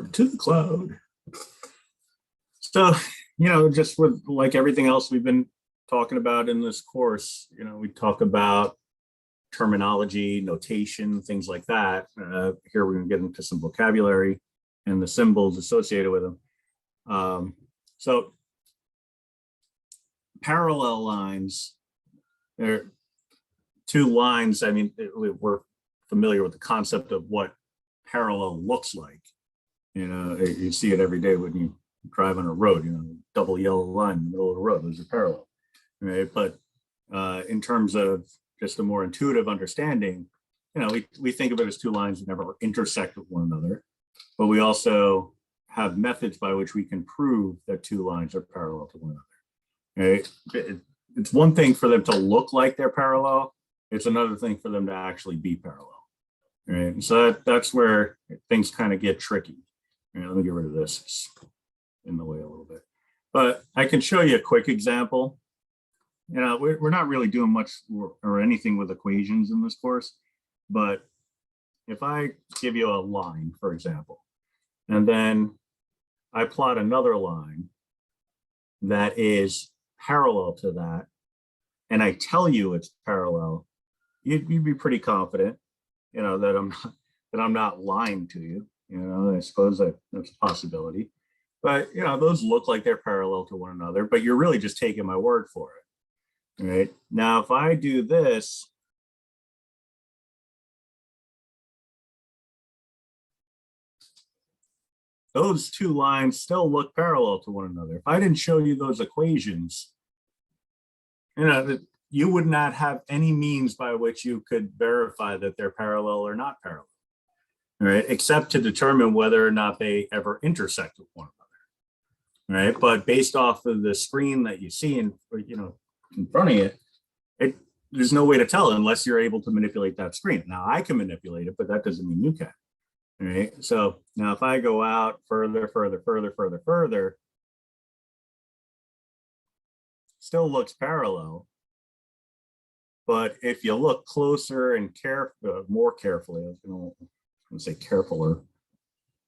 to the cloud. So, just with like everything else we've been talking about in this course, we talk about terminology, notation, things like that. Here we're going to get into some vocabulary and the symbols associated with them. So parallel lines, there are two lines. I mean, we're familiar with the concept of what parallel looks like. You see it every day when you drive on a road, double yellow line in the middle of the road, those are parallel, right? But in terms of just a more intuitive understanding, we think of it as two lines that never intersect with one another, but we also have methods by which we can prove that two lines are parallel to one another, right? It's one thing for them to look like they're parallel. It's another thing for them to actually be parallel, right? And so that's where things kind of get tricky. Let me get rid of this. It's in the way a little bit, but I can show you a quick example. We're not really doing much or anything with equations in this course, but if I give you a line, for example, and then I plot another line that is parallel to that, and I tell you it's parallel, you'd be pretty confident, that I'm not lying to you. I suppose that's a possibility, but those look like they're parallel to one another, but you're really just taking my word for it. All right. Now, if I do this, those two lines still look parallel to one another. If I didn't show you those equations, you would not have any means by which you could verify that they're parallel or not parallel. Right, except to determine whether or not they ever intersect with one another, right? But based off of the screen that you see in front of you, there's no way to tell unless you're able to manipulate that screen. Now I can manipulate it, but that doesn't mean you can, right? So now if I go out further, still looks parallel. But if you look closer and more carefully, I was going to say carefuler,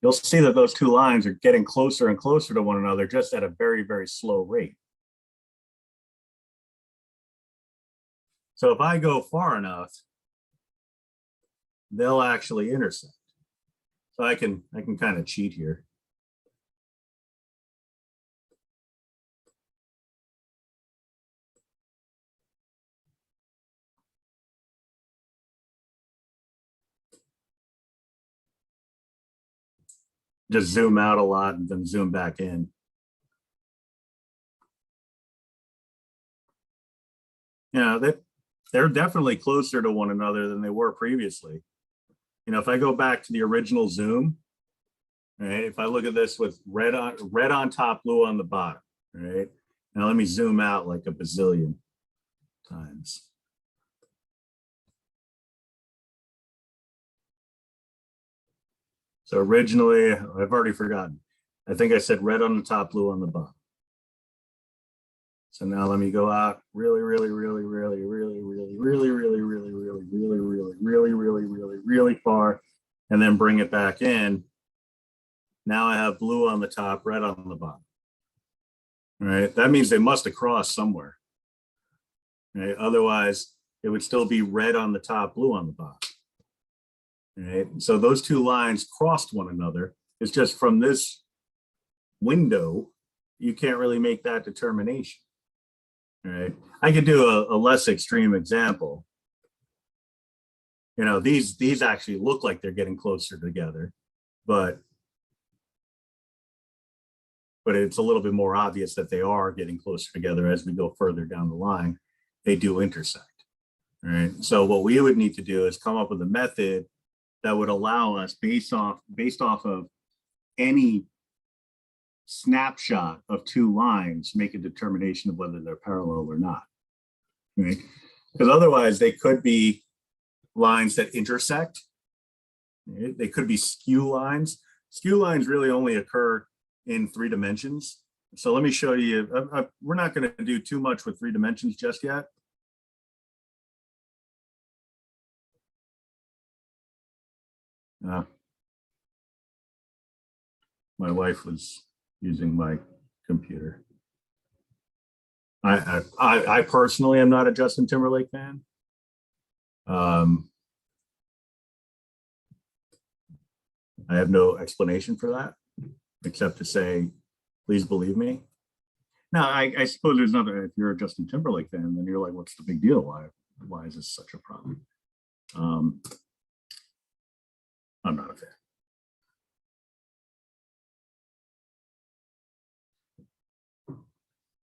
you'll see that those two lines are getting closer and closer to one another, just at a very, very slow rate. So if I go far enough, they'll actually intersect. So I can kind of cheat here. Just zoom out a lot and then zoom back in. They're definitely closer to one another than they were previously. If I go back to the original zoom, right, if I look at this with red on top, blue on the bottom, right? Now let me zoom out like a bazillion times. So originally, I've already forgotten. I think I said red on the top, blue on the bottom. So now let me go out really far, and then bring it back in. Now I have blue on the top, red on the bottom. All right, that means they must have crossed somewhere. Right? Otherwise, it would still be red on the top, blue on the bottom. Right? So those two lines crossed one another. It's just from this window, you can't really make that determination. Right? I could do a less extreme example. These actually look like they're getting closer together, but it's a little bit more obvious that they are getting closer together as we go further down the line. They do intersect. Right? So what we would need to do is come up with a method that would allow us, based off of any snapshot of two lines, make a determination of whether they're parallel or not. Right? Because otherwise they could be lines that intersect. Right? They could be skew lines. Skew lines really only occur in 3 dimensions. So let me show you. We're not going to do too much with 3 dimensions just yet. My wife was using my computer. I personally am not a Justin Timberlake fan. I have no explanation for that, except to say, please believe me. Now, I suppose there's another. If you're a Justin Timberlake fan, then you're like, what's the big deal? Why is this such a problem? I'm not a fan.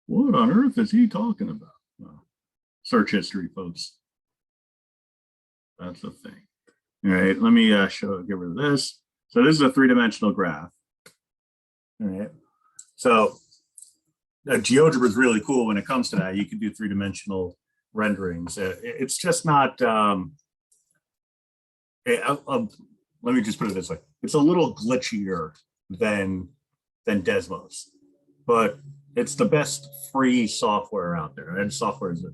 What on earth is he talking about? Well, search history, folks. That's the thing. All right, let me get rid of this. So this is a three-dimensional graph. All right. So GeoGebra is really cool when it comes to that. You can do three-dimensional renderings. It's just not. Let me just put it this way: it's a little glitchier than Desmos, but it's the best free software out there. And software is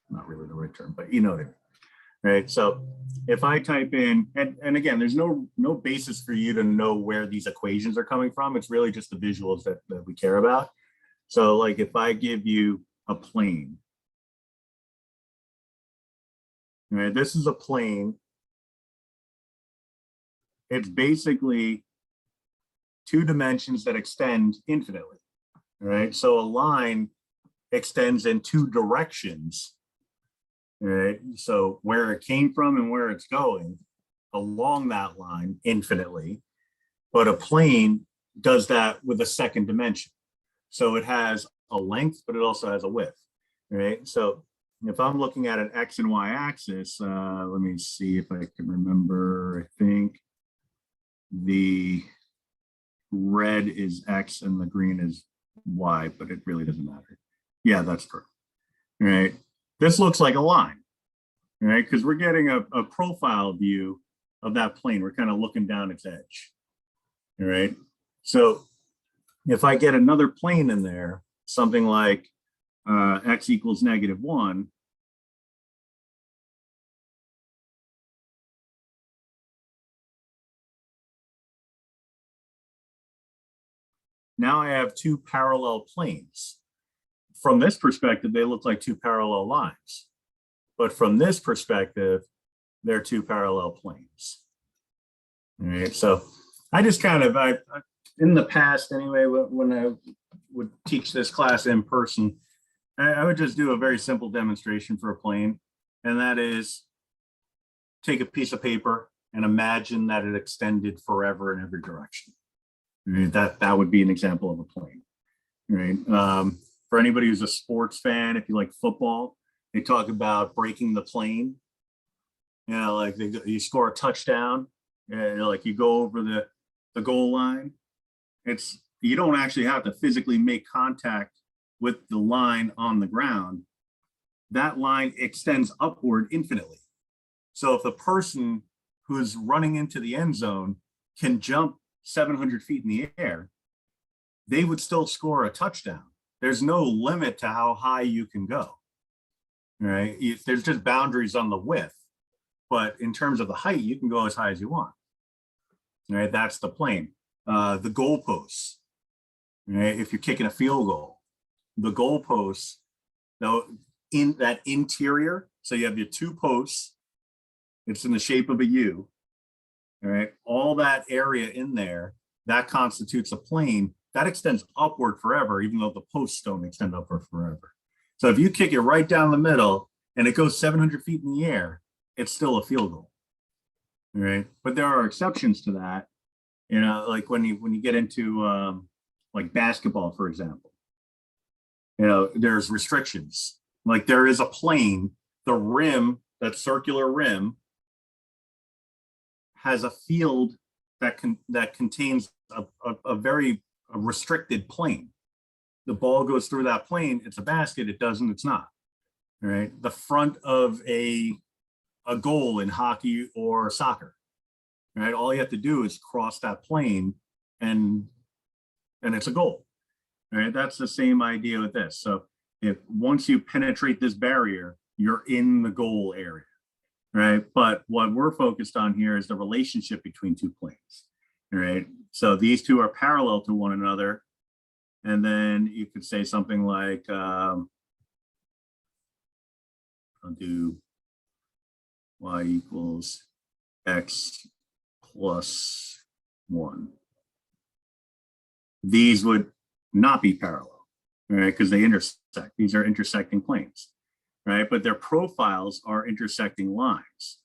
not really the right term, but you know what I mean, right? So if I type in, and again, there's no basis for you to know where these equations are coming from. It's really just the visuals that we care about. So like if I give you a plane, right? This is a plane. It's basically two dimensions that extend infinitely, right? So a line extends in two directions, right? So where it came from and where it's going along that line infinitely, but a plane does that with a second dimension. So it has a length, but it also has a width, right? So if I'm looking at an X and Y axis, let me see if I can remember, I think the red is X and the green is Y, but it really doesn't matter. Yeah, that's correct. All right. This looks like a line, right? Because we're getting a profile view of that plane. We're kind of looking down its edge. All right. So if I get another plane in there, something like X equals -1, now I have two parallel planes. From this perspective, they look like two parallel lines. But from this perspective, they're two parallel planes. All right, so I just kind of, in the past anyway, when I would teach this class in person, I would just do a very simple demonstration for a plane. And that is take a piece of paper and imagine that it extended forever in every direction. Right? That would be an example of a plane. Right? For anybody who's a sports fan, if you like football, they talk about breaking the plane. You know, like you score a touchdown, and like you go over the goal line. You don't actually have to physically make contact with the line on the ground. That line extends upward infinitely. So if the person who's running into the end zone can jump 700 feet in the air, they would still score a touchdown. There's no limit to how high you can go, right? There's just boundaries on the width, but in terms of the height, you can go as high as you want, right? That's the plane. The goalposts, right? If you're kicking a field goal, the goalposts, though, in that interior, so you have your two posts, it's in the shape of a U, all right? All that area in there, that constitutes a plane that extends upward forever, even though the posts don't extend upward forever. So if you kick it right down the middle and it goes 700 feet in the air, it's still a field goal, right? But there are exceptions to that. You know, like when you get into like basketball, for example, you know, there's restrictions. Like there is a plane, the rim, that circular rim, has a field that contains a very restricted plane. The ball goes through that plane, it's a basket, it doesn't, it's not. All right. The front of a goal in hockey or soccer, right? All you have to do is cross that plane and it's a goal. Right? That's the same idea with this. So if once you penetrate this barrier, you're in the goal area. Right. But what we're focused on here is the relationship between two planes. Right. So these two are parallel to one another. And then you could say something like, I'll do y equals x plus 1. These would not be parallel, right? Because they intersect. These are intersecting planes, right? But their profiles are intersecting lines,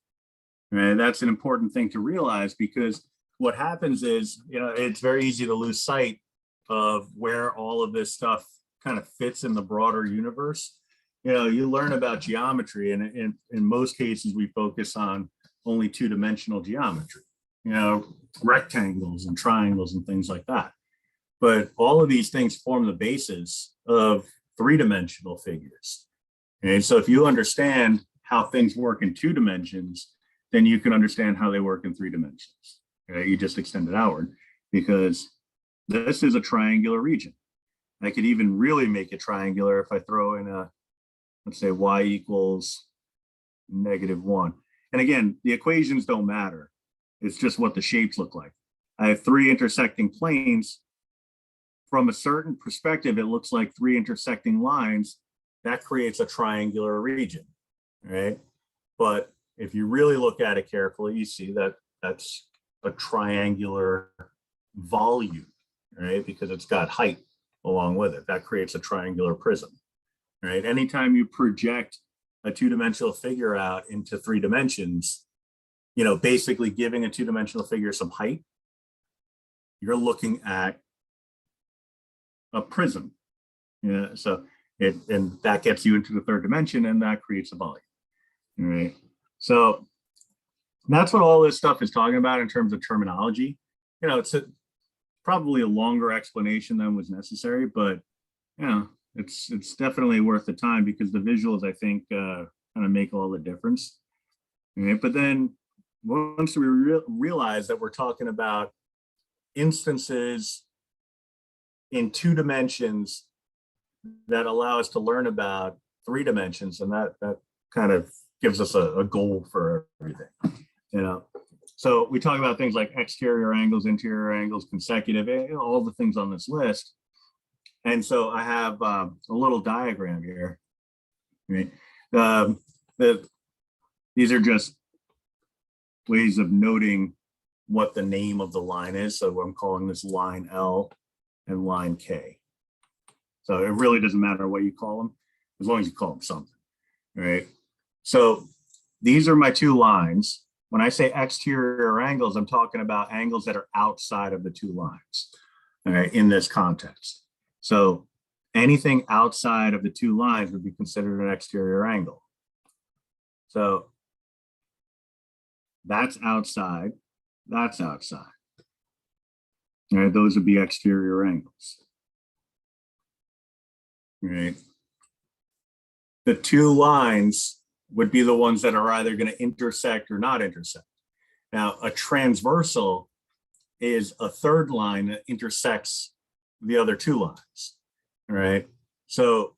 right? That's an important thing to realize, because what happens is, it's very easy to lose sight of where all of this stuff kind of fits in the broader universe. You learn about geometry, and in most cases, we focus on only two-dimensional geometry, rectangles and triangles and things like that. But all of these things form the basis of three-dimensional figures. And so if you understand how things work in 2 dimensions, then you can understand how they work in 3 dimensions. Okay? You just extend it outward, because this is a triangular region. I could even really make it triangular if I throw in let's say y equals -1. And again, the equations don't matter. It's just what the shapes look like. I have 3 intersecting planes. From a certain perspective, it looks like 3 intersecting lines. That creates a triangular region, right? But if you really look at it carefully, you see that that's a triangular volume, right? Because it's got height along with it. That creates a triangular prism, right? Anytime you project a 2-dimensional figure out into 3 dimensions, basically giving a 2-dimensional figure some height, you're looking at a prism. So and that gets you into the 3rd dimension, and that creates a volume. All right. So that's what all this stuff is talking about in terms of terminology. It's probably a longer explanation than was necessary, but it's definitely worth the time, because the visuals, I think, kind of make all the difference. All right. But then once we realize that we're talking about instances in 2 dimensions that allow us to learn about 3 dimensions, and that kind of gives us a goal for everything. So we talk about things like exterior angles, interior angles, consecutive, all the things on this list. And so I have a little diagram here, right? These are just ways of noting what the name of the line is. So I'm calling this line L and line K. So it really doesn't matter what you call them, as long as you call them something, right? So these are my 2 lines. When I say exterior angles, I'm talking about angles that are outside of the 2 lines, all right, in this context. So anything outside of the 2 lines would be considered an exterior angle. So that's outside, that's outside. All right, those would be exterior angles. Right. The 2 lines would be the ones that are either going to intersect or not intersect. Now, a transversal is a 3rd line that intersects the other 2 lines. All right. So,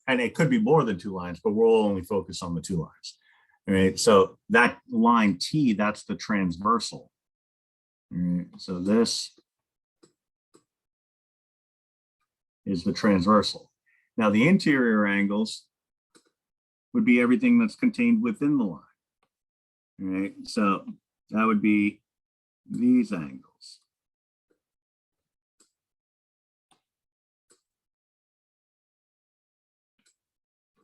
and it could be more than 2 lines, but we'll only focus on the 2 lines. All right. So that line T, that's the transversal. All right. So this is the transversal. Now, the interior angles would be everything that's contained within the line. All right, so that would be these angles.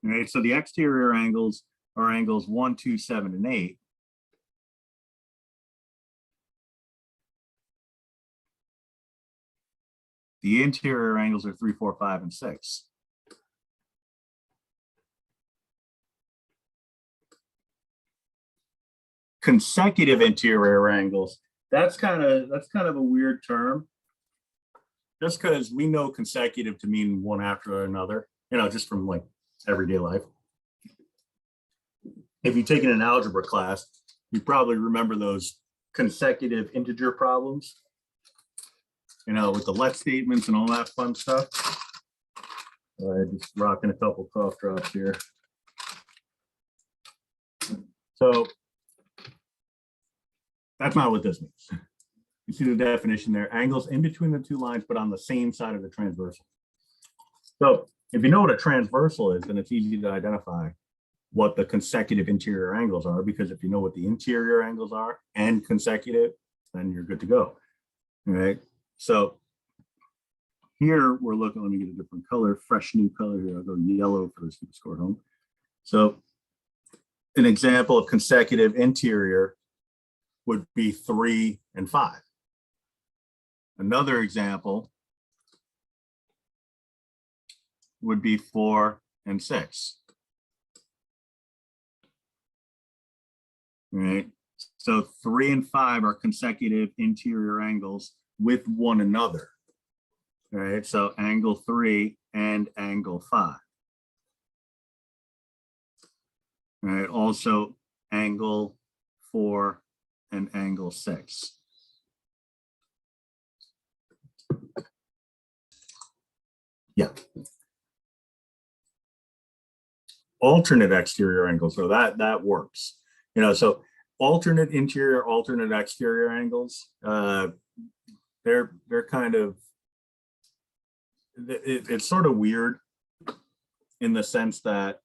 All right, so the exterior angles are angles 1, 2, 7, and 8. The interior angles are 3, 4, 5, and 6. Consecutive interior angles, that's kind of a weird term, just because we know consecutive to mean one after another, just from like everyday life. If you've taken an algebra class, you probably remember those consecutive integer problems, with the let statements and all that fun stuff. Just rocking a couple cough drops here. So that's not what this means. You see the definition there, angles in between the two lines, but on the same side of the transversal. So if you know what a transversal is, then it's easy to identify what the consecutive interior angles are, because if you know what the interior angles are and consecutive, then you're good to go. All right. So here we're looking, let me get a different color, fresh new color here. I'll go yellow for this score at home. So an example of consecutive interior would be 3 and 5. Another example would be 4 and 6. Right. So 3 and 5 are consecutive interior angles with one another. All right. So angle 3 and angle 5. All right. Also angle 4 and angle 6. Yeah. Alternate exterior angles, so that works. You know, so alternate interior, alternate exterior angles, they're kind of, it's sort of weird in the sense that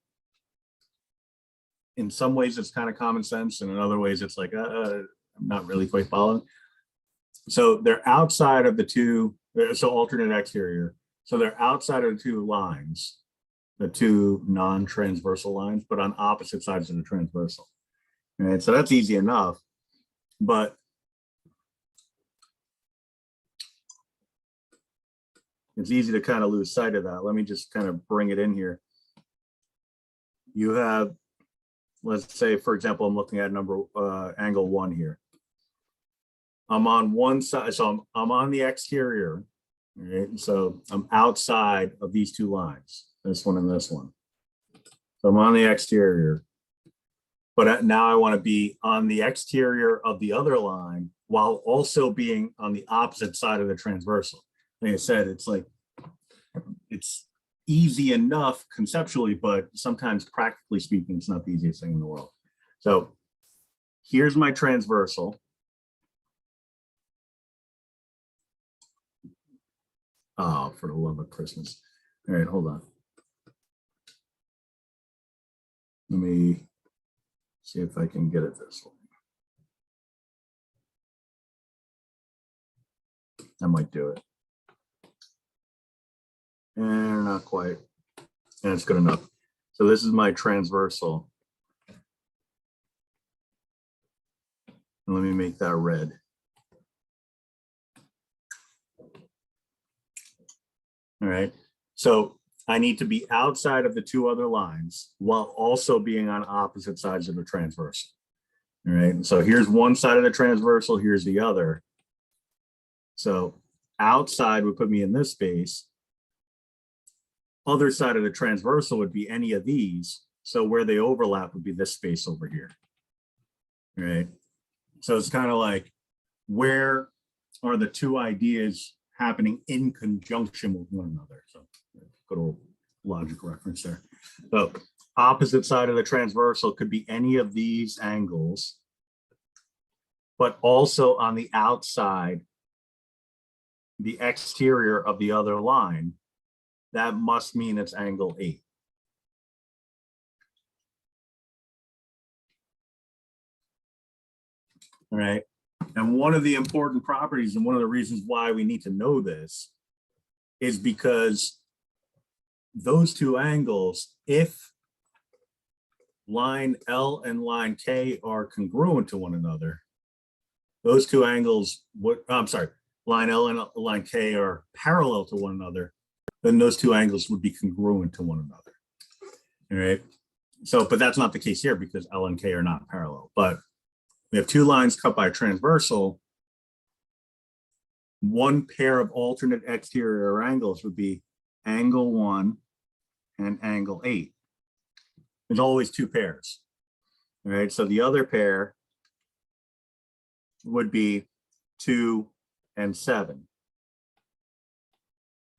in some ways it's kind of common sense, and in other ways it's like I'm not really quite following. So they're outside of the two, so alternate exterior, so they're outside of the two lines, the two non-transversal lines, but on opposite sides of the transversal. All right, so that's easy enough, but it's easy to kind of lose sight of that. Let me just kind of bring it in here. You have, let's say, for example, I'm looking at angle 1 here. I'm on one side, so I'm on the exterior, right? So I'm outside of these two lines, this one and this one. So I'm on the exterior, but now I want to be on the exterior of the other line while also being on the opposite side of the transversal. Like I said, it's like, it's easy enough conceptually, but sometimes practically speaking, it's not the easiest thing in the world. So here's my transversal. Oh, for the love of Christmas. All right, hold on. Let me see if I can get it this way. I might do it. And not quite. And it's good enough. So this is my transversal. And let me make that red. All right. So I need to be outside of the two other lines while also being on opposite sides of the transversal. All right. So here's one side of the transversal, here's the other. So outside would put me in this space. Other side of the transversal would be any of these. So where they overlap would be this space over here. All right. So it's kind of like, where are the two ideas happening in conjunction with one another? So good old logic reference there. So opposite side of the transversal could be any of these angles, but also on the outside, the exterior of the other line, that must mean it's angle 8. All right. And one of the important properties and one of the reasons why we need to know this is because those two angles, if line L and line K are congruent to one another, those two angles would, I'm sorry, line L and line K are parallel to one another, then those two angles would be congruent to one another. All right. So, but that's not the case here because L and K are not parallel. But we have two lines cut by a transversal. One pair of alternate exterior angles would be angle 1 and angle 8. There's always two pairs. All right. So the other pair would be 2 and 7.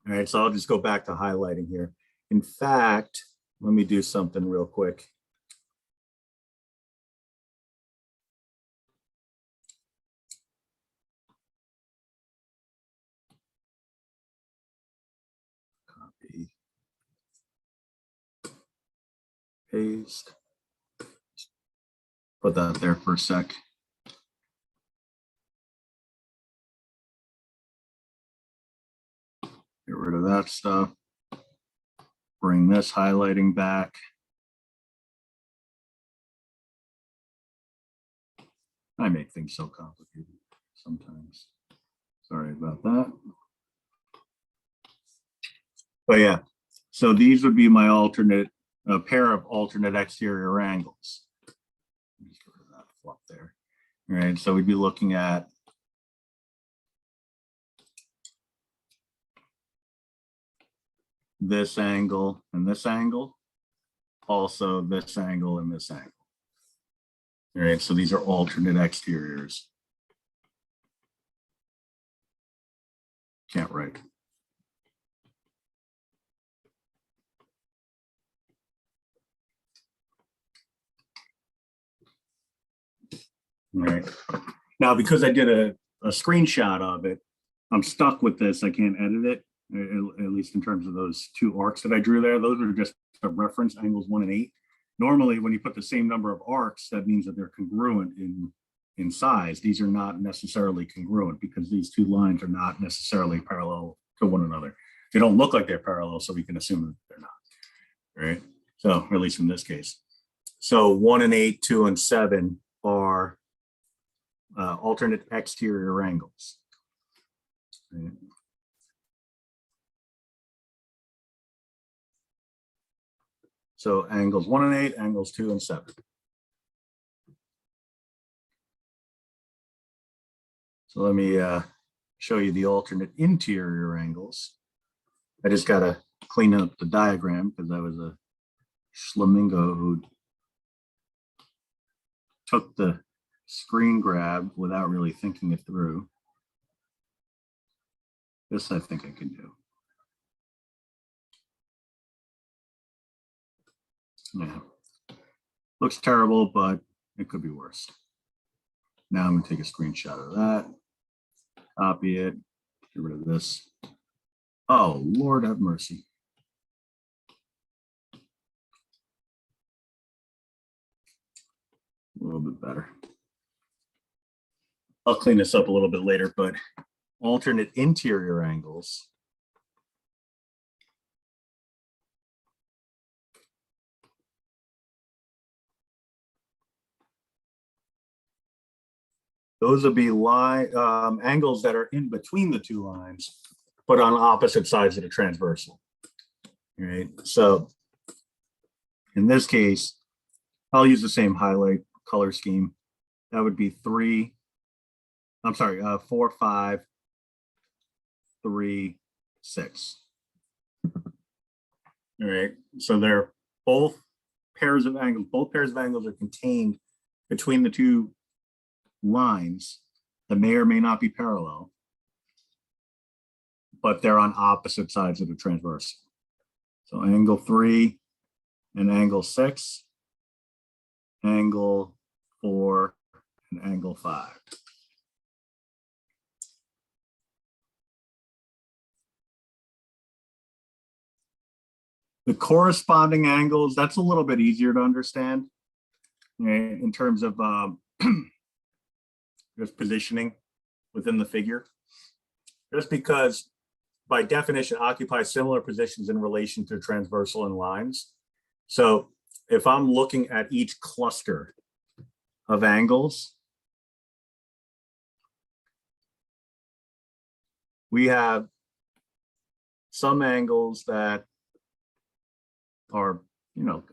All right. So I'll just go back to highlighting here. In fact, let me do something real quick. paste. Put that there for a sec. Get rid of that stuff. Bring this highlighting back. I make things so complicated sometimes. Sorry about that. But yeah, so these would be my alternate, a pair of alternate exterior angles. Just get rid of that flop there. All right, so we'd be looking at this angle and this angle, also this angle and this angle. All right, so these are alternate exteriors. Can't write. All right. Now, because I did a screenshot of it, I'm stuck with this. I can't edit it, at least in terms of those two arcs that I drew there. Those are just a reference, angles 1 and 8. Normally, when you put the same number of arcs, that means that they're congruent in size. These are not necessarily congruent because these two lines are not necessarily parallel to one another. They don't look like they're parallel, so we can assume that they're not, right? So, or at least in this case. So 1 and 8, 2 and 7 are alternate exterior angles. Right. So angles 1 and 8, angles 2 and 7. So let me show you the alternate interior angles. I just got to clean up the diagram because I was a schlamingo who took the screen grab without really thinking it through. This I think I can do. Yeah, looks terrible, but it could be worse. Now I'm going to take a screenshot of that, copy it, get rid of this. Oh, Lord have mercy. A little bit better. I'll clean this up a little bit later, but alternate interior angles. Those would be angles that are in between the two lines, but on opposite sides of the transversal. All right. So in this case, I'll use the same highlight color scheme. That would be 4, 5, 3, 6. All right. So they're both pairs of angles. Both pairs of angles are contained between the two lines that may or may not be parallel, but they're on opposite sides of the transversal. So angle 3 and angle 6, angle 4 and angle 5. The corresponding angles, that's a little bit easier to understand, right, in terms of just positioning within the figure. Just because by definition occupy similar positions in relation to transversal and lines. So if I'm looking at each cluster of angles, we have some angles that are,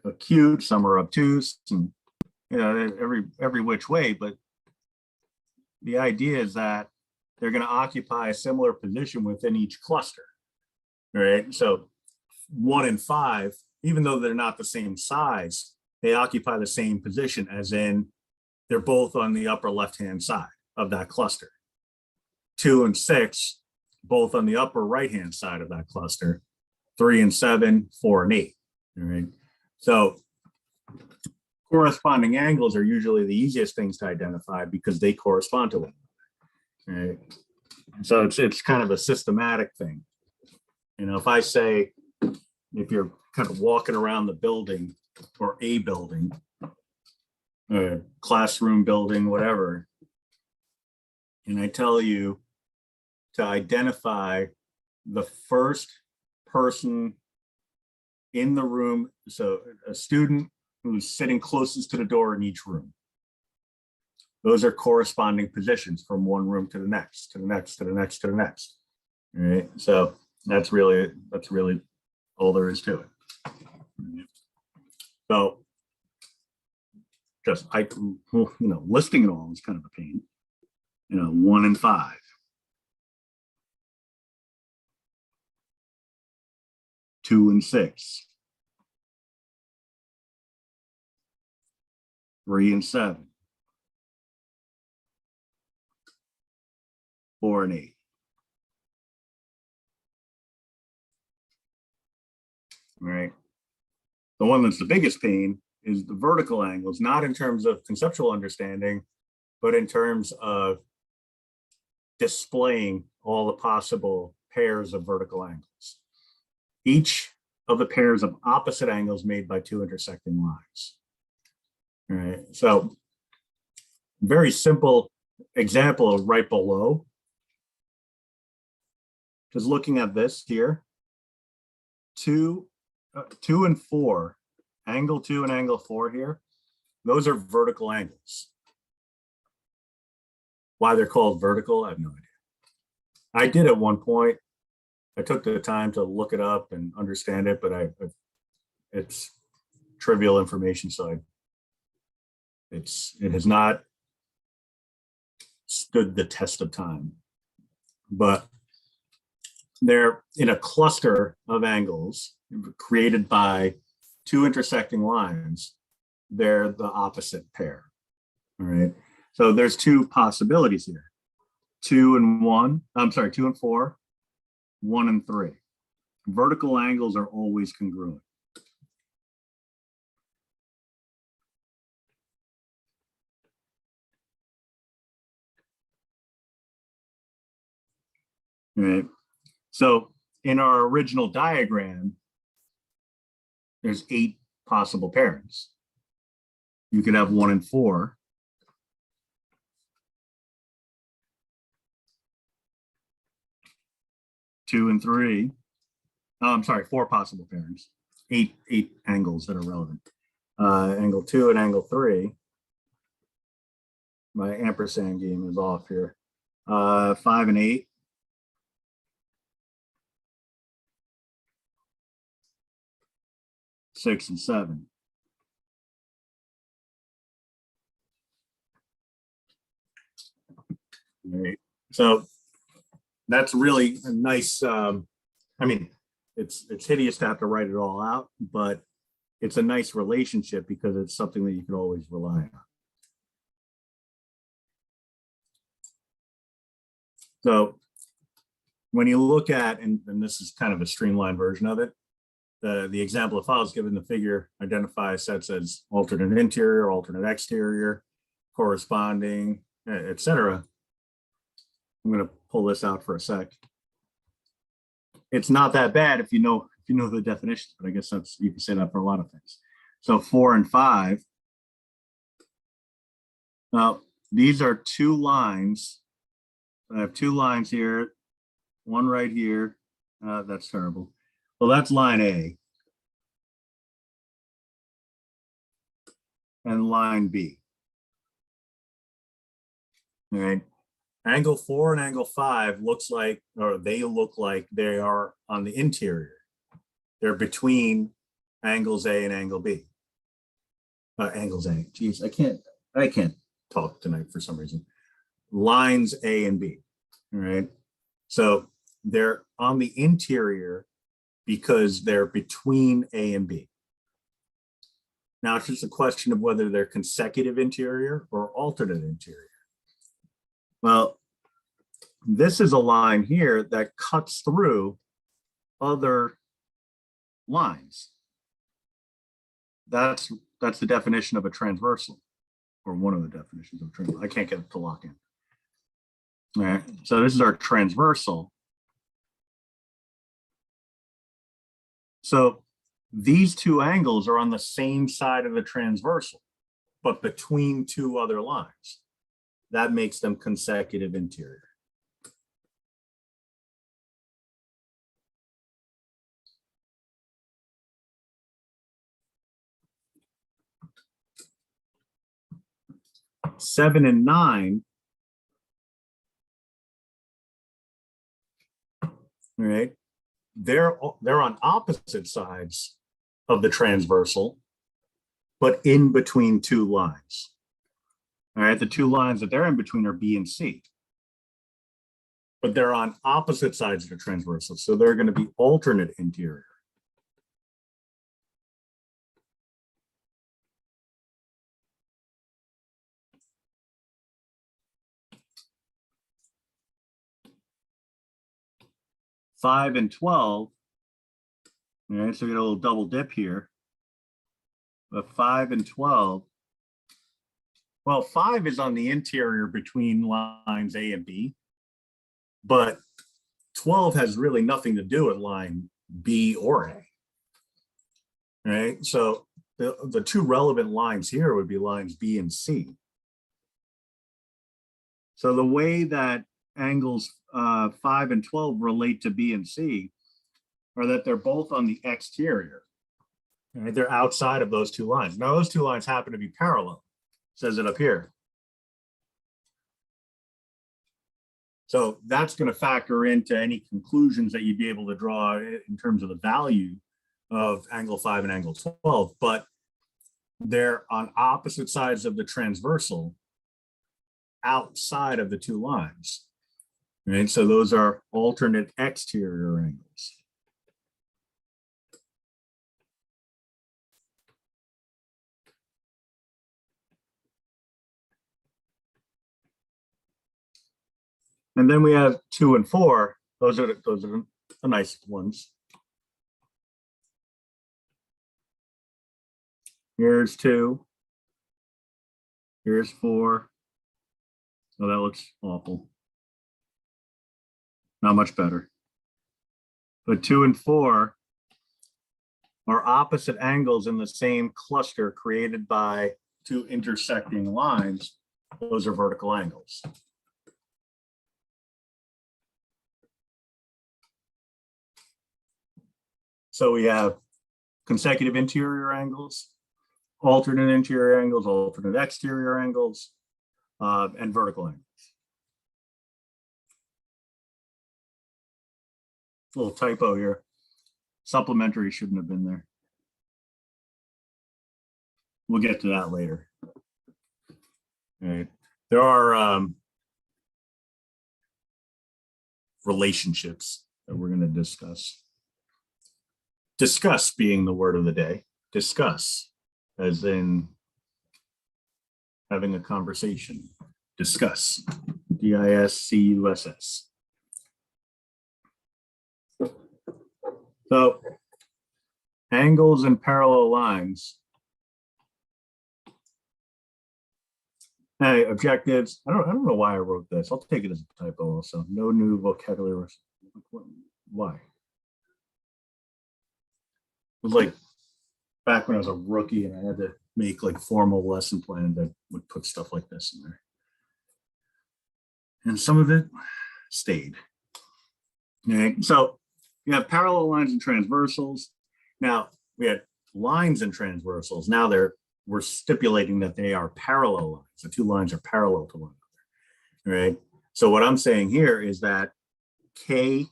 acute, some are obtuse, and every which way. But the idea is that they're going to occupy a similar position within each cluster. All right. So 1 and 5, even though they're not the same size, they occupy the same position, as in they're both on the upper left-hand side of that cluster. 2 and 6, both on the upper right-hand side of that cluster. 3 and 7, 4 and 8. All right. So corresponding angles are usually the easiest things to identify because they correspond to one another. Right. So it's kind of a systematic thing. If I say, if you're kind of walking around the building or a building, a classroom building, whatever, and I tell you to identify the first person in the room, so a student who's sitting closest to the door in each room. Those are corresponding positions from one room to the next, to the next, to the next, to the next. All right, so that's really all there is to it. So just listing it all is kind of a pain. 1 and 5. 2 and 6. 3 and 7. 4 and 8. All right. The one that's the biggest pain is the vertical angles, not in terms of conceptual understanding, but in terms of displaying all the possible pairs of vertical angles. Each of the pairs of opposite angles made by two intersecting lines. All right, so very simple example right below. Just looking at this here, 2 and 4, angle 2 and angle 4 here, those are vertical angles. Why they're called vertical, I have no idea. I did at one point. I took the time to look it up and understand it, but it's trivial information, so it has not stood the test of time. But they're in a cluster of angles created by two intersecting lines. They're the opposite pair. All right. So there's two possibilities here. 2 and 1, I'm sorry, 2 and 4, 1 and 3. Vertical angles are always congruent. All right. So in our original diagram, there's 8 possible pairings. You could have 1 and 4. 2 and 3. Oh, I'm sorry, 4 possible pairings. 8 angles that are relevant. Angle 2 and angle 3. My ampersand game is off here. 5 and 8. 6 and 7. All right. So that's really a nice, I mean, it's hideous to have to write it all out, but it's a nice relationship because it's something that you can always rely on. So when you look at, and this is kind of a streamlined version of it, the example of files given the figure identifies sets as alternate interior, alternate exterior, corresponding, etc. I'm going to pull this out for a sec. It's not that bad if you know the definitions, but I guess you can say that for a lot of things. So 4 and 5. Now these are 2 lines. I have 2 lines here, one right here. That's terrible. Well, that's line A and line B. All right. Angle 4 and angle 5 looks like, or they look like they are on the interior. They're between angles A and angle B. Angles A. Geez, I can't talk tonight for some reason. Lines A and B. All right. So they're on the interior because they're between A and B. Now it's just a question of whether they're consecutive interior or alternate interior. Well, this is a line here that cuts through other lines. That's the definition of a transversal, or one of the definitions of transversal. I can't get it to lock in. All right, so this is our transversal. So these two angles are on the same side of the transversal, but between two other lines. That makes them consecutive interior. Seven and nine, all right, they're on opposite sides of the transversal, but in between two lines. All right, the two lines that they're in between are B and C, but they're on opposite sides of the transversal, so they're going to be alternate interior. Five and 12. All right, so we get a little double dip here. But 5 and 12. Well, 5 is on the interior between lines A and B, but 12 has really nothing to do with line B or A. All right, so the two relevant lines here would be lines B and C. So the way that angles 5 and 12 relate to B and C are that they're both on the exterior. Right? They're outside of those two lines. Now, those two lines happen to be parallel, says it up here. So that's going to factor into any conclusions that you'd be able to draw in terms of the value of angle 5 and angle 12, but they're on opposite sides of the transversal outside of the two lines. Right? So those are alternate exterior angles. And then we have 2 and 4. Those are the nice ones. Here's 2. Here's 4. Oh, that looks awful. Not much better. But 2 and 4 are opposite angles in the same cluster created by two intersecting lines. Those are vertical angles. So we have consecutive interior angles, alternate interior angles, alternate exterior angles, and vertical angles. A little typo here. Supplementary shouldn't have been there. We'll get to that later. All right. There are relationships that we're going to discuss. Discuss being the word of the day. Discuss, as in having a conversation. Discuss. D-I-S-C-U-S-S. So, angles and parallel lines. Hey, objectives. I don't know why I wrote this. I'll take it as a typo also. No new vocabulary. Why? It was like back when I was a rookie and I had to make like formal lesson plans that would put stuff like this in there. And some of it stayed. Okay, so you have parallel lines and transversals. Now we had lines and transversals. Now we're stipulating that they are parallel lines. The two lines are parallel to one another. Right. So what I'm saying here is that K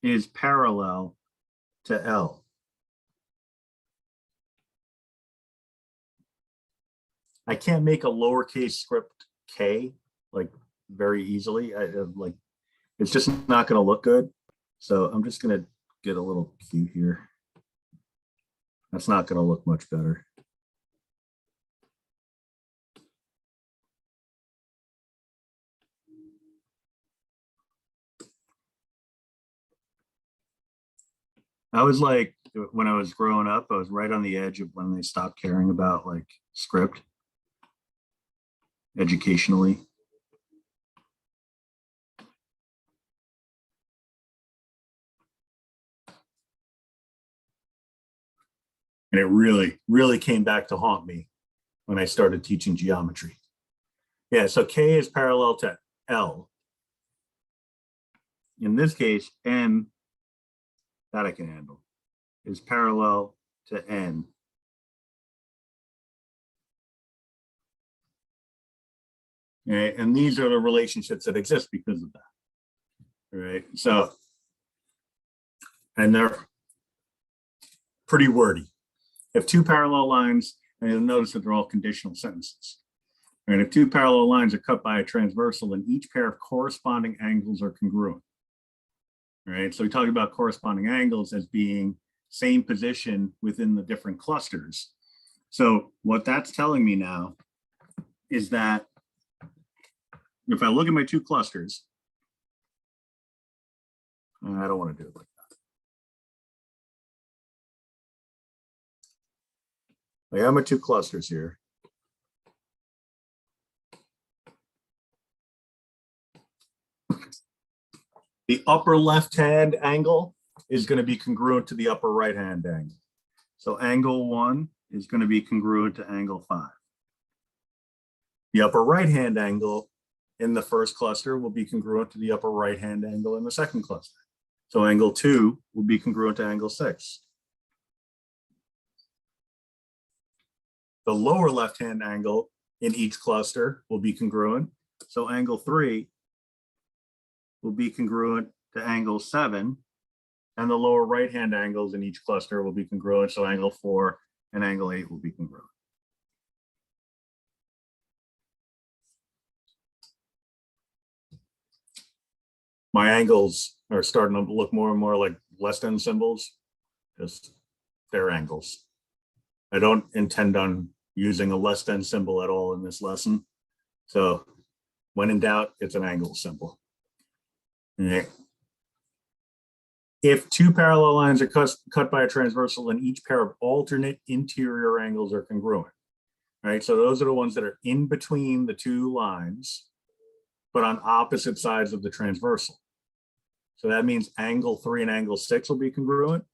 is parallel to L. I can't make a lowercase script K like very easily. Like it's just not going to look good. So I'm just going to get a little Q here. That's not going to look much better. I was like, when I was growing up, I was right on the edge of when they stopped caring about like script educationally. And it really, really came back to haunt me when I started teaching geometry. Yeah, so K is parallel to L. In this case, N, that I can handle, is parallel to N. Okay, and these are the relationships that exist because of that. All right, so, and they're pretty wordy. If two parallel lines, and you'll notice that they're all conditional sentences. And if two parallel lines are cut by a transversal, then each pair of corresponding angles are congruent. All right, so we talk about corresponding angles as being same position within the different clusters. So what that's telling me now is that if I look at my two clusters, I don't want to do it like that. I have my two clusters here. The upper left-hand angle is going to be congruent to the upper right-hand angle. So angle 1 is going to be congruent to angle 5. The upper right-hand angle in the first cluster will be congruent to the upper right-hand angle in the second cluster. So angle 2 will be congruent to angle 6. The lower left-hand angle in each cluster will be congruent. So angle 3 will be congruent to angle 7, and the lower right-hand angles in each cluster will be congruent. So angle 4 and angle 8 will be congruent. My angles are starting to look more and more like less than symbols, just they're angles. I don't intend on using a less than symbol at all in this lesson. So when in doubt, it's an angle symbol. Okay. If two parallel lines are cut by a transversal, then each pair of alternate interior angles are congruent. Right, so those are the ones that are in between the two lines, but on opposite sides of the transversal. So that means angle 3 and angle 6 will be congruent.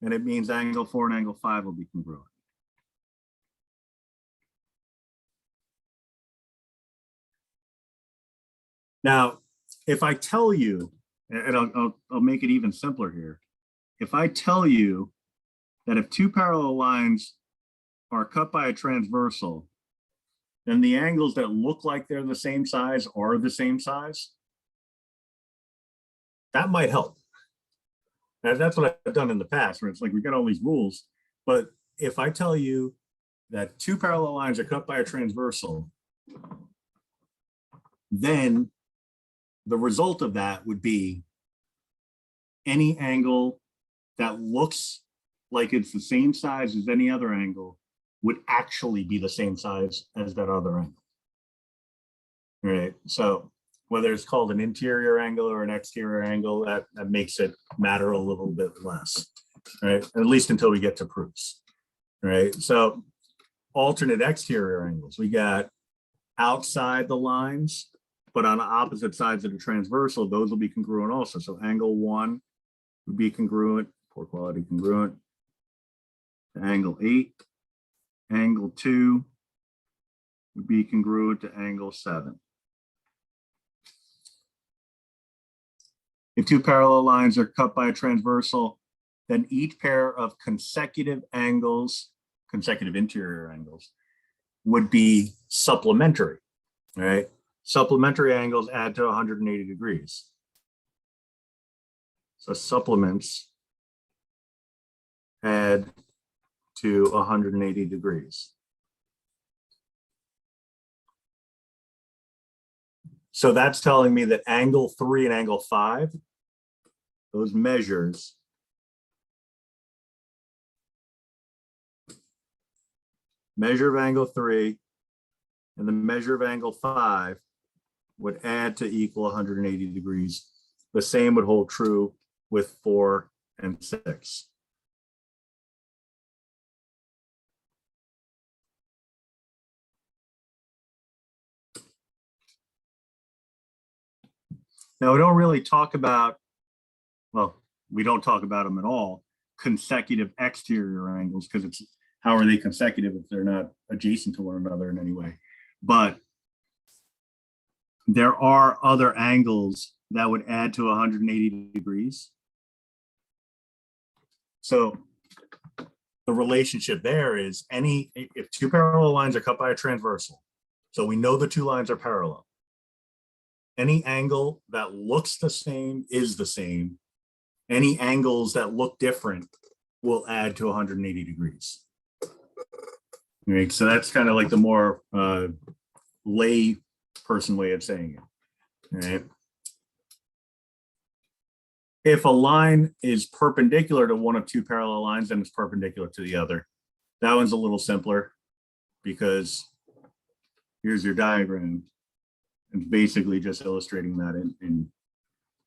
And it means angle 4 and angle 5 will be congruent. Now, if I tell you, and I'll make it even simpler here. If I tell you that if two parallel lines are cut by a transversal, then the angles that look like they're the same size are the same size, that might help. And that's what I've done in the past, where it's like we got all these rules. But if I tell you that two parallel lines are cut by a transversal, then the result of that would be any angle that looks like it's the same size as any other angle would actually be the same size as that other angle. Right. So whether it's called an interior angle or an exterior angle, that makes it matter a little bit less. Right. At least until we get to proofs. Right. So alternate exterior angles, we got outside the lines, but on the opposite sides of the transversal, those will be congruent also. So angle 1 would be congruent, poor quality congruent, to angle 8. Angle 2 would be congruent to angle 7. If two parallel lines are cut by a transversal, then each pair of consecutive angles, consecutive interior angles, would be supplementary, right? Supplementary angles add to 180 degrees. So supplements add to 180 degrees. So that's telling me that angle 3 and angle 5, those measures measure of angle 3 and the measure of angle 5 would add to equal 180 degrees. The same would hold true with 4 and 6. Now, we don't really talk about, well, we don't talk about them at all, consecutive exterior angles, because it's how are they consecutive if they're not adjacent to one another in any way. But there are other angles that would add to 180 degrees. So the relationship there is if two parallel lines are cut by a transversal, so we know the two lines are parallel, any angle that looks the same is the same. Any angles that look different will add to 180 degrees. Right, so that's kind of like the more lay person way of saying it. Right? If a line is perpendicular to one of two parallel lines, then it's perpendicular to the other. That one's a little simpler because here's your diagram. It's basically just illustrating that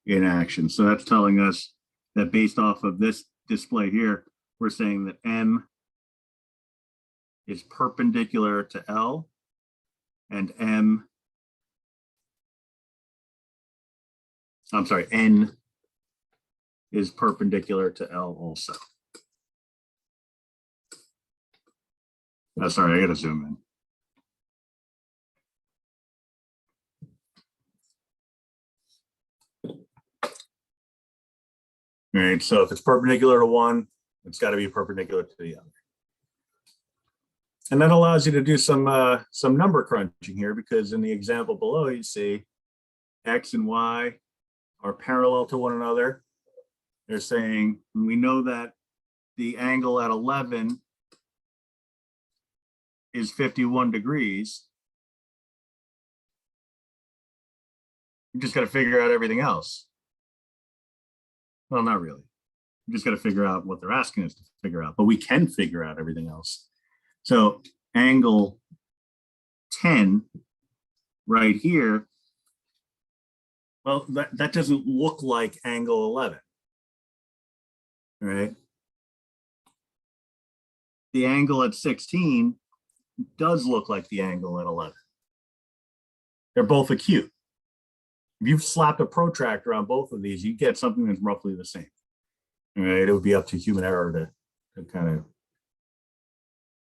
in action. So that's telling us that based off of this display here, we're saying that M is perpendicular to L and N is perpendicular to L also. Sorry, I gotta zoom in. All right, so if it's perpendicular to one, it's got to be perpendicular to the other. And that allows you to do some number crunching here, because in the example below, you see X and Y are parallel to one another. They're saying, we know that the angle at 11 is 51 degrees. You just got to figure out everything else. Well, not really. You just got to figure out what they're asking us to figure out, but we can figure out everything else. So angle 10 right here, well, that doesn't look like angle 11, right? The angle at 16 does look like the angle at 11. They're both acute. If you've slapped a protractor on both of these, you get something that's roughly the same. Right? It would be up to human error to kind of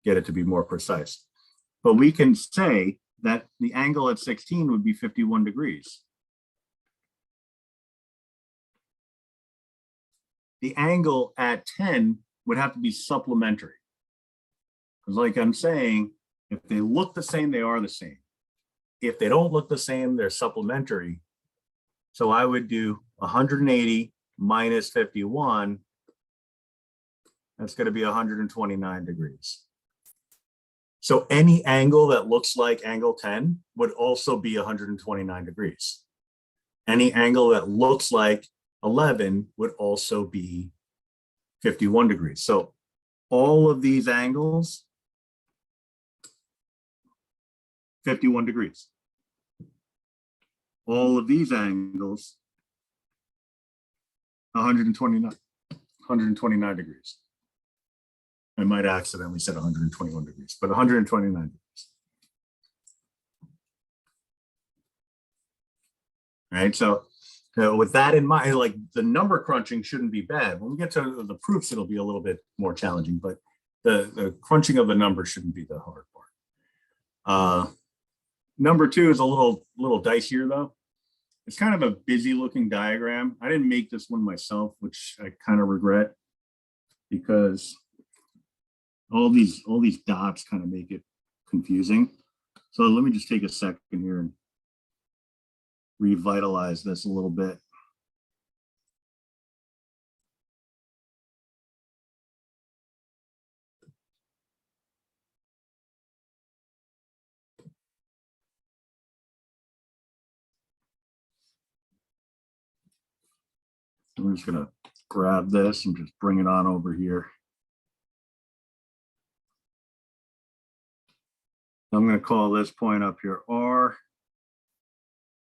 get it to be more precise. But we can say that the angle at 16 would be 51 degrees. The angle at 10 would have to be supplementary. Because like I'm saying, if they look the same, they are the same. If they don't look the same, they're supplementary. So I would do 180 minus 51. That's going to be 129 degrees. So any angle that looks like angle 10 would also be 129 degrees. Any angle that looks like 11 would also be 51 degrees. So all of these angles, 51 degrees. All of these angles, 129 degrees. I might accidentally said 121 degrees, but 129 degrees. All right, so with that in mind, like the number crunching shouldn't be bad. When we get to the proofs, it'll be a little bit more challenging, but the crunching of the numbers shouldn't be the hard part. Number two is a little dicier though. It's kind of a busy looking diagram. I didn't make this one myself, which I kind of regret, because all these dots kind of make it confusing. So let me just take a second here and revitalize this a little bit. I'm just gonna grab this and just bring it on over here. I'm going to call this point up here R,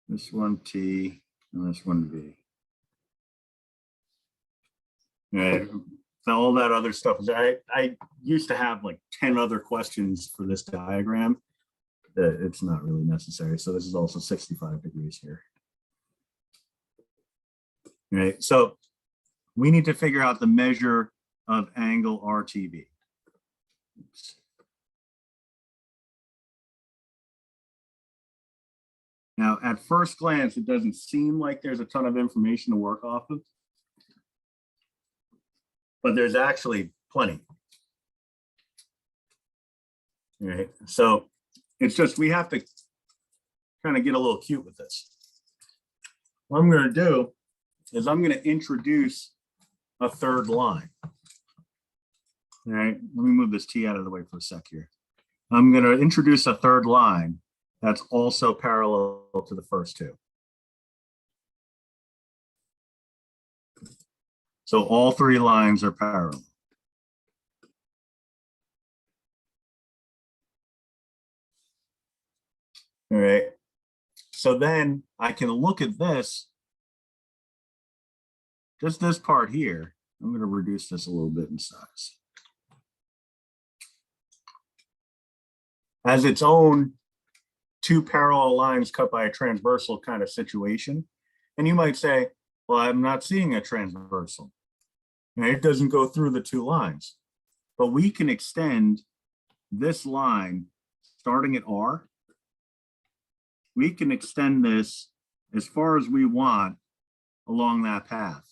this one T, and this one V. And all that other stuff is, I used to have like 10 other questions for this diagram. It's not really necessary. So this is also 65 degrees here. Right. So we need to figure out the measure of angle RTV. Oops. Now, at first glance, it doesn't seem like there's a ton of information to work off of, but there's actually plenty. All right, so it's just we have to kind of get a little cute with this. What I'm going to do is I'm going to introduce a third line. All right, let me move this T out of the way for a sec here. I'm going to introduce a third line that's also parallel to the first two. So all three lines are parallel. All right, so then I can look at this, just this part here. I'm going to reduce this a little bit in size. As its own two parallel lines cut by a transversal kind of situation. And you might say, well, I'm not seeing a transversal. And it doesn't go through the two lines. But we can extend this line starting at R. We can extend this as far as we want along that path.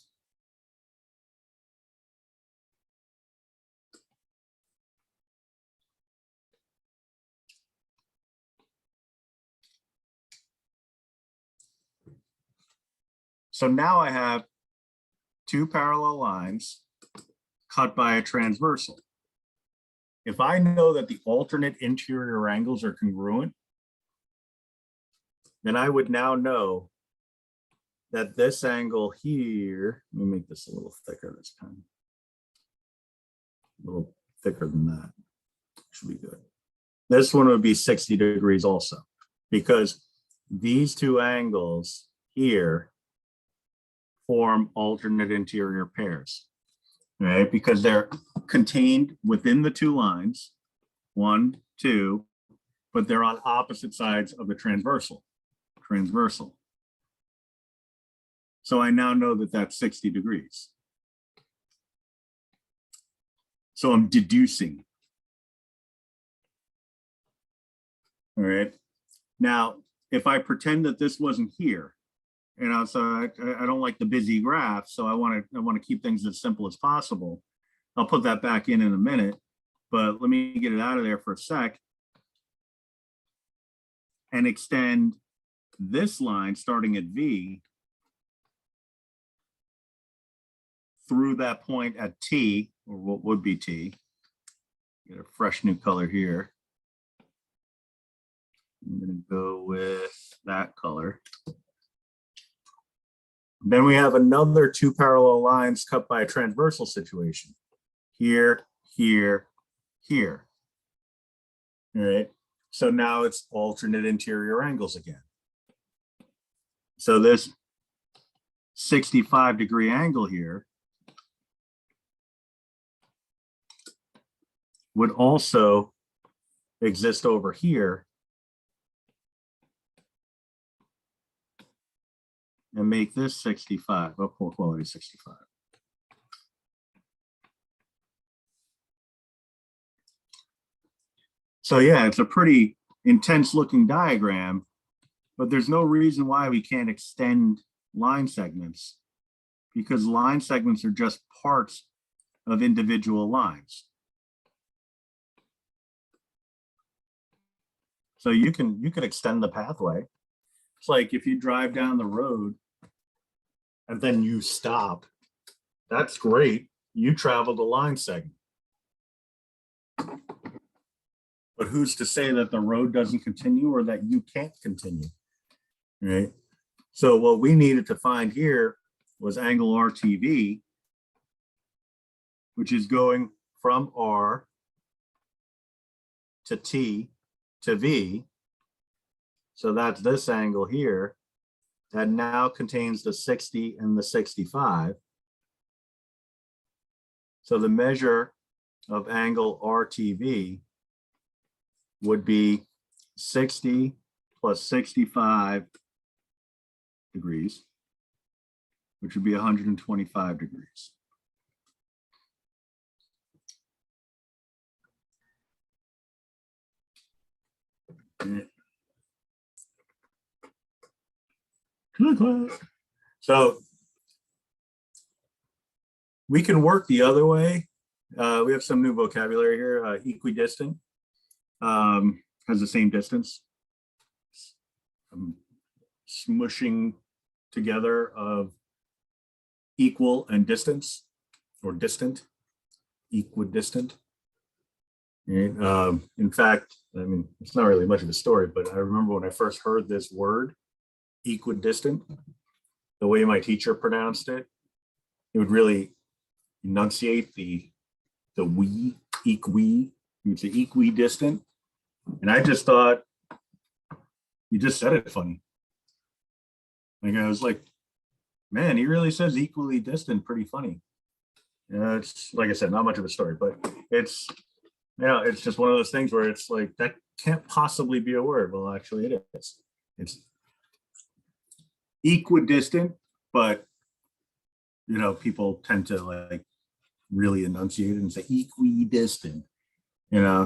So now I have two parallel lines cut by a transversal. If I know that the alternate interior angles are congruent, then I would now know that this angle here, let me make this a little thicker this time. A little thicker than that, should be good. This one would be 60 degrees also, because these two angles here form alternate interior pairs, right? Because they're contained within the two lines, 1, 2, but they're on opposite sides of the transversal. So I now know that that's 60 degrees. So I'm deducing. All right. Now, if I pretend that this wasn't here, and also I don't like the busy graph, so I want to keep things as simple as possible. I'll put that back in a minute, but let me get it out of there for a sec and extend this line starting at V through that point at T, or what would be T. Get a fresh new color here. I'm going to go with that color. Then we have another two parallel lines cut by a transversal situation. Here, here, here. All right. So now it's alternate interior angles again. So this 65-degree angle here would also exist over here and make this 65, poor quality 65. So yeah, it's a pretty intense looking diagram, but there's no reason why we can't extend line segments, because line segments are just parts of individual lines. So you can extend the pathway. It's like if you drive down the road and then you stop, that's great. You traveled a line segment. But who's to say that the road doesn't continue or that you can't continue, right? So what we needed to find here was angle RTV, which is going from R to T to V. So that's this angle here that now contains the 60 and the 65. So the measure of angle RTV would be 60 plus 65 degrees, which would be 125 degrees. So we can work the other way. We have some new vocabulary here. Equidistant has the same distance. Smushing together of equal and distance, or distant, equidistant. Right? In fact, I mean, it's not really much of a story, but I remember when I first heard this word, equidistant, the way my teacher pronounced it, it would really enunciate the we, equi, he would say equidistant. And I just thought, you just said it funny. Like, I was like, man, he really says equally distant, pretty funny. It's, like I said, not much of a story, but it's, it's just one of those things where it's like, that can't possibly be a word. Well, actually it is. It's equidistant, but people tend to like really enunciate it and say equidistant,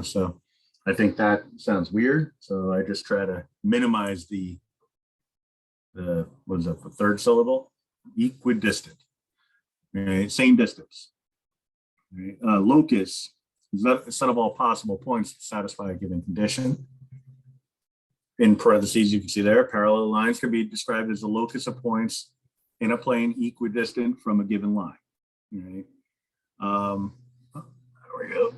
so I think that sounds weird. So I just try to minimize the what is that, the third syllable? Equidistant. Right? Same distance. Right? Locus is a set of all possible points to satisfy a given condition. In parentheses, you can see there, parallel lines can be described as the locus of points in a plane equidistant from a given line. Right? There we go.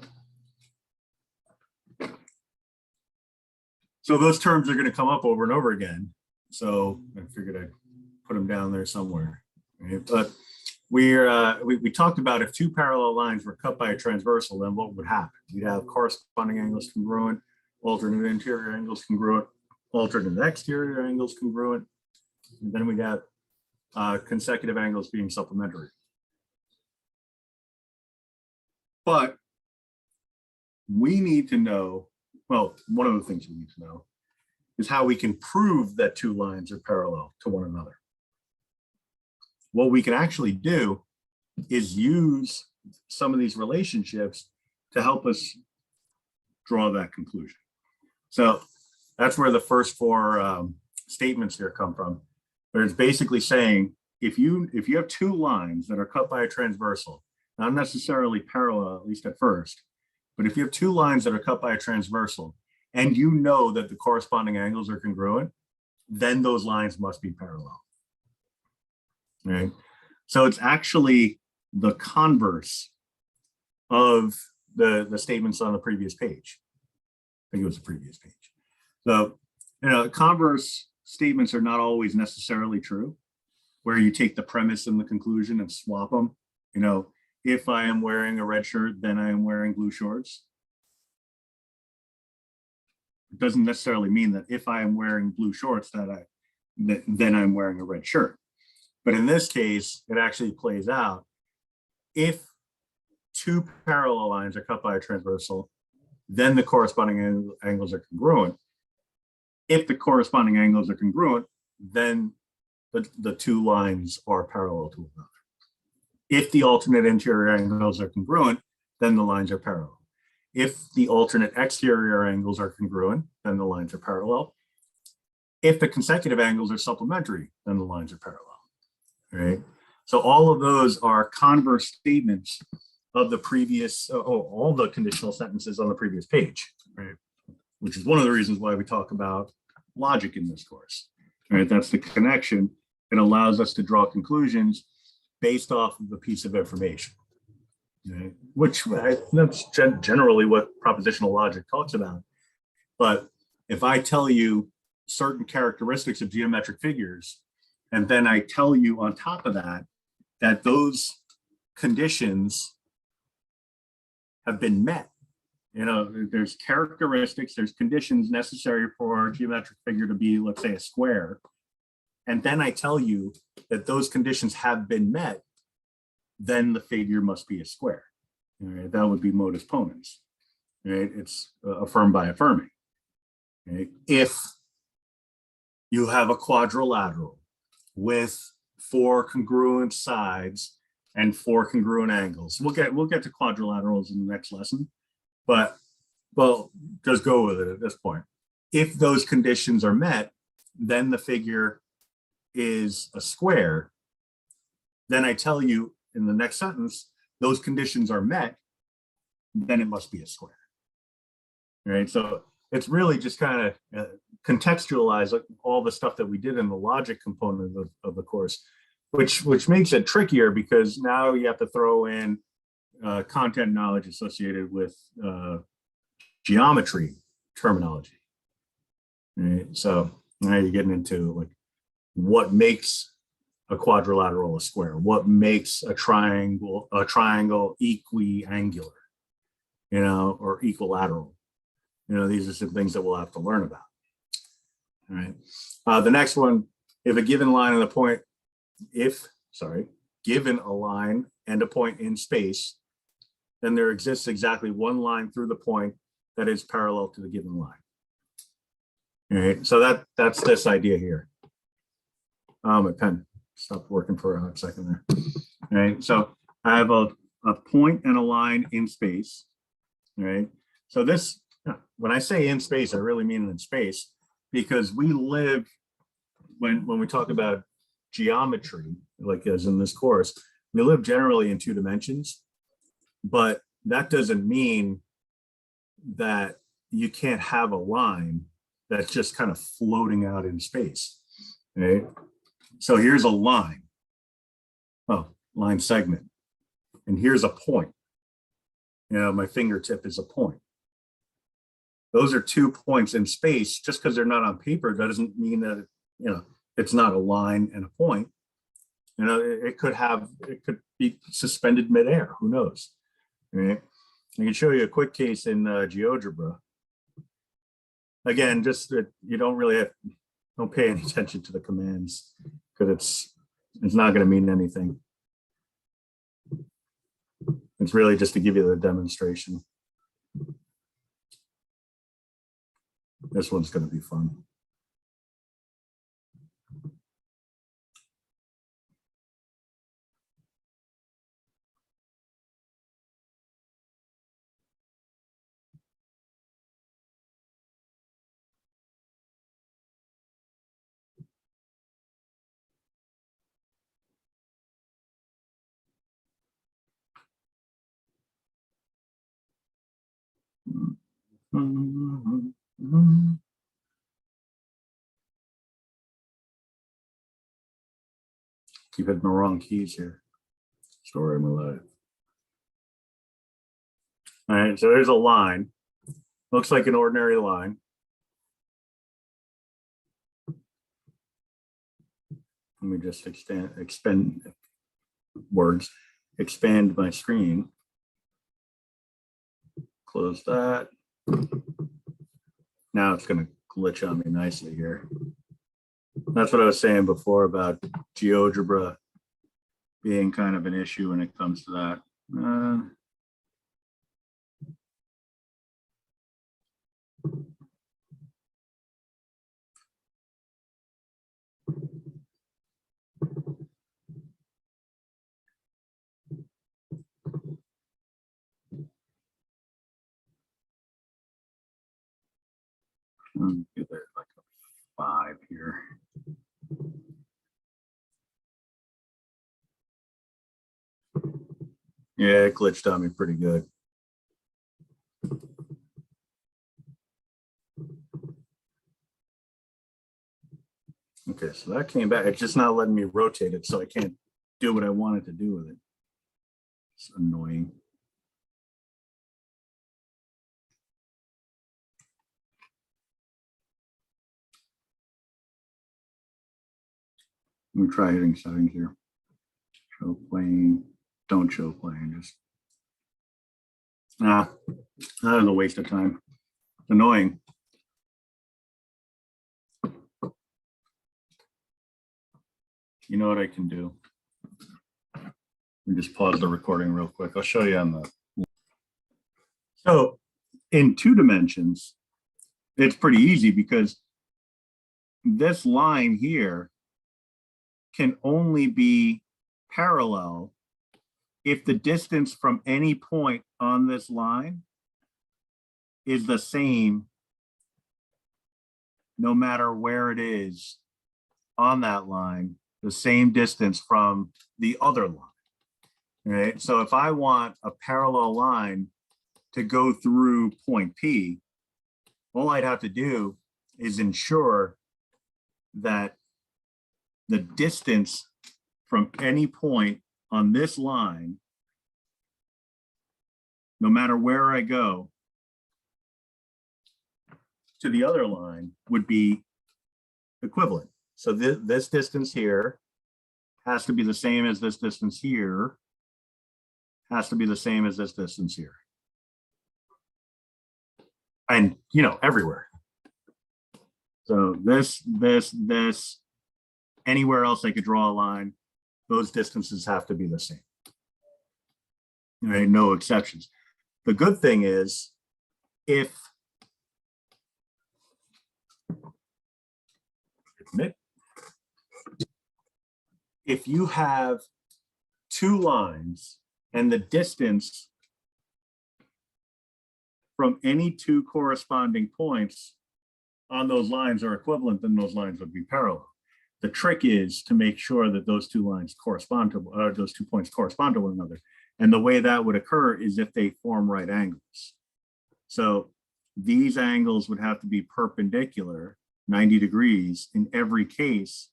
So those terms are going to come up over and over again. So I figured I'd put them down there somewhere. Right? But we talked about if two parallel lines were cut by a transversal, then what would happen? We'd have corresponding angles congruent, alternate interior angles congruent, alternate exterior angles congruent, and then we got consecutive angles being supplementary. But we need to know, well, one of the things we need to know is how we can prove that two lines are parallel to one another. What we can actually do is use some of these relationships to help us draw that conclusion. So that's where the first four statements here come from. But it's basically saying, if you have two lines that are cut by a transversal, not necessarily parallel, at least at first, but if you have two lines that are cut by a transversal and you know that the corresponding angles are congruent, then those lines must be parallel. Right? So it's actually the converse of the statements on the previous page. I think it was the previous page. So, converse statements are not always necessarily true, where you take the premise and the conclusion and swap them. If I am wearing a red shirt, then I am wearing blue shorts. It doesn't necessarily mean that if I am wearing blue shorts, then I'm wearing a red shirt. But in this case, it actually plays out. If two parallel lines are cut by a transversal, then the corresponding angles are congruent. If the corresponding angles are congruent, then the two lines are parallel to one another. If the alternate interior angles are congruent, then the lines are parallel. If the alternate exterior angles are congruent, then the lines are parallel. If the consecutive angles are supplementary, then the lines are parallel. Right? So all of those are converse statements of the previous, all the conditional sentences on the previous page, right? Which is one of the reasons why we talk about logic in this course. Right? That's the connection. It allows us to draw conclusions based off of a piece of information, right? Which that's generally what propositional logic talks about. But if I tell you certain characteristics of geometric figures, and then I tell you on top of that, that those conditions have been met. There's characteristics, there's conditions necessary for a geometric figure to be, let's say, a square. And then I tell you that those conditions have been met, then the figure must be a square. Right? That would be modus ponens. Right? It's affirmed by affirming. Right? If you have a quadrilateral with four congruent sides and four congruent angles, we'll get to quadrilaterals in the next lesson, but well, just go with it at this point. if those conditions are met, then the figure is a square. Then I tell you in the next sentence, those conditions are met, then it must be a square. Right? So it's really just kind of contextualize all the stuff that we did in the logic component of the course, which makes it trickier because now you have to throw in content knowledge associated with geometry terminology. Right? So now you're getting into like what makes a quadrilateral a square, what makes a triangle equiangular, or equilateral. These are some things that we'll have to learn about. All right. The next one, if a given line and a point, given a line and a point in space, then there exists exactly one line through the point that is parallel to the given line. All right. So that's this idea here. My pen stopped working for a hot second there. All right. So I have a point and a line in space. All right. So this, when I say in space, I really mean in space, because we live, when we talk about geometry, like as in this course, we live generally in 2 dimensions, but that doesn't mean that you can't have a line that's just kind of floating out in space. Right? So here's a line, line segment, and here's a point. My fingertip is a point. Those are 2 points in space. Just because they're not on paper doesn't mean that it's not a line and a point. It could be suspended midair. Who knows? Right? I can show you a quick case in GeoGebra. Again, just that you don't pay any attention to the commands because it's not going to mean anything. It's really just to give you the demonstration. This one's going to be fun. Keep hitting the wrong keys here. Story of my life. All right, so there's a line. Looks like an ordinary line. Let me just expand my screen. Close that. Now it's going to glitch on me nicely here. That's what I was saying before about GeoGebra being kind of an issue when it comes to that. Give it like a 5 here. Yeah, it glitched on me pretty good. Okay, so that came back. It's just not letting me rotate it, so I can't do what I wanted to do with it. It's annoying. Let me try hitting settings here. Show plane, don't show plane, just that was a waste of time. It's annoying. You know what I can do? Let me just pause the recording real quick. I'll show you on the. So in 2 dimensions, it's pretty easy because this line here can only be parallel if the distance from any point on this line is the same no matter where it is on that line, the same distance from the other line, right? So if I want a parallel line to go through point P, all I'd have to do is ensure that the distance from any point on this line, no matter where I go, to the other line would be equivalent. So this distance here has to be the same as this distance here, has to be the same as this distance here. And, you know, everywhere. So this, anywhere else I could draw a line, those distances have to be the same. Right? No exceptions. The good thing is, if you have two lines and the distance from any two corresponding points on those lines are equivalent, then those lines would be parallel. The trick is to make sure that those two lines correspond to, those 2 points correspond to one another. And the way that would occur is if they form right angles. So these angles would have to be perpendicular, 90 degrees in every case.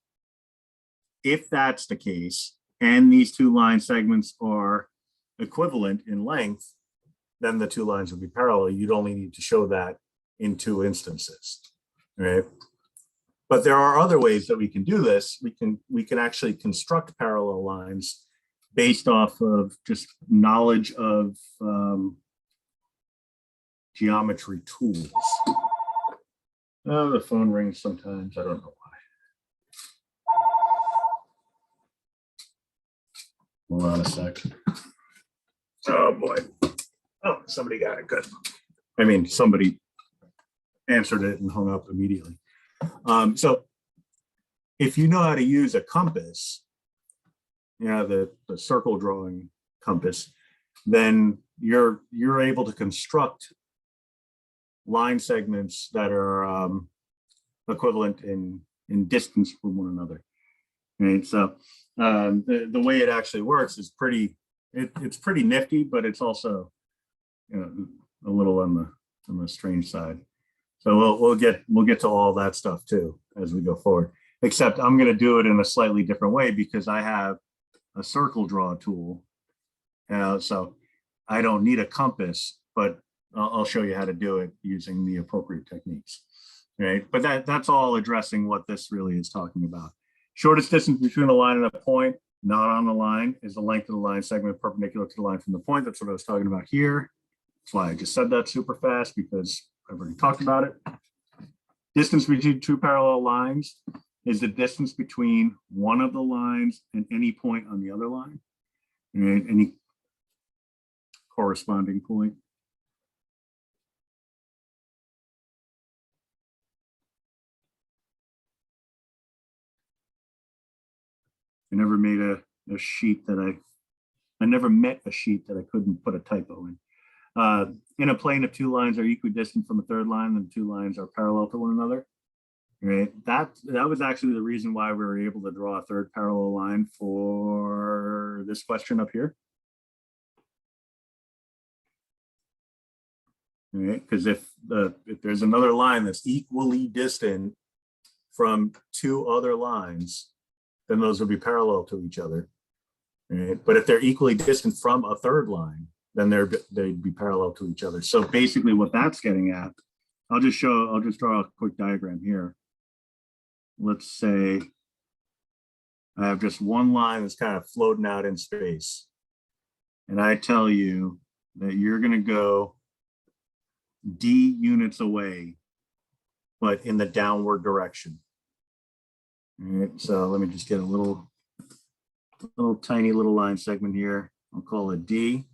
If that's the case, and these two line segments are equivalent in length, then the two lines would be parallel. You'd only need to show that in 2 instances, right? But there are other ways that we can do this. We can actually construct parallel lines based off of just knowledge of geometry tools. Oh, the phone rings sometimes. I don't know why. Hold on a sec. Oh boy. Oh, somebody got it. Good. I mean, somebody answered it and hung up immediately. So if you know how to use a compass, you know, the circle drawing compass, then you're able to construct line segments that are equivalent in distance from one another. Right. So the way it actually works is it's pretty nifty, but it's also, you know, a little on the strange side. So we'll get to all that stuff too as we go forward. Except I'm going to do it in a slightly different way because I have a circle draw tool. So I don't need a compass, but I'll show you how to do it using the appropriate techniques. Right. But that's all addressing what this really is talking about. Shortest distance between a line and a point not on the line is the length of the line segment perpendicular to the line from the point. That's what I was talking about here. That's why I just said that super fast, because I've already talked about it. Distance between two parallel lines is the distance between one of the lines and any point on the other line, and any corresponding point. I never made a sheet that I never met a sheet that I couldn't put a typo in. In a plane, if two lines are equidistant from a third line, then two lines are parallel to one another. Right. That was actually the reason why we were able to draw a third parallel line for this question up here. Right. Because if there's another line that's equally distant from two other lines, then those would be parallel to each other. Right? But if they're equally distant from a third line, then they'd be parallel to each other. So basically what that's getting at, I'll just draw a quick diagram here. Let's say I have just one line that's kind of floating out in space. And I tell you that you're going to go D units away, but in the downward direction. All right, so let me just get a little tiny little line segment here. I'll call it D.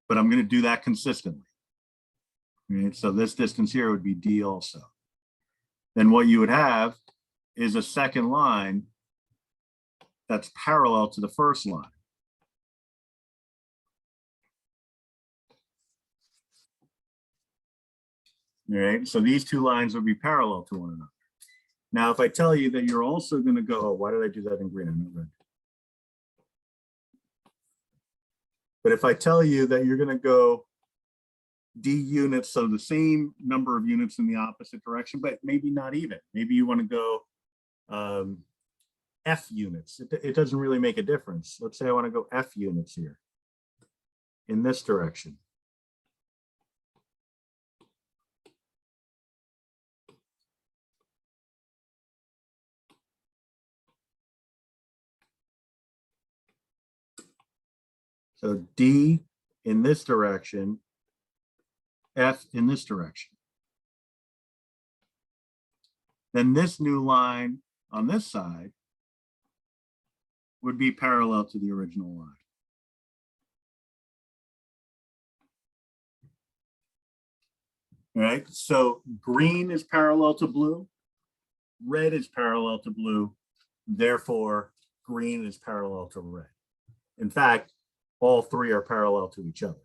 But I'm going to do that consistently. Right? So this distance here would be D also. Then what you would have is a second line that's parallel to the first line. All right, so these two lines would be parallel to one another. Now, if I tell you that you're also going to go, oh, why did I do that in green? I know red. But if I tell you that you're going to go D units, so the same number of units in the opposite direction, but maybe not even. Maybe you want to go F units. It doesn't really make a difference. Let's say I want to go F units here in this direction. So D in this direction, F in this direction. Then this new line on this side would be parallel to the original line. All right, so green is parallel to blue, red is parallel to blue, therefore green is parallel to red. In fact, all three are parallel to each other.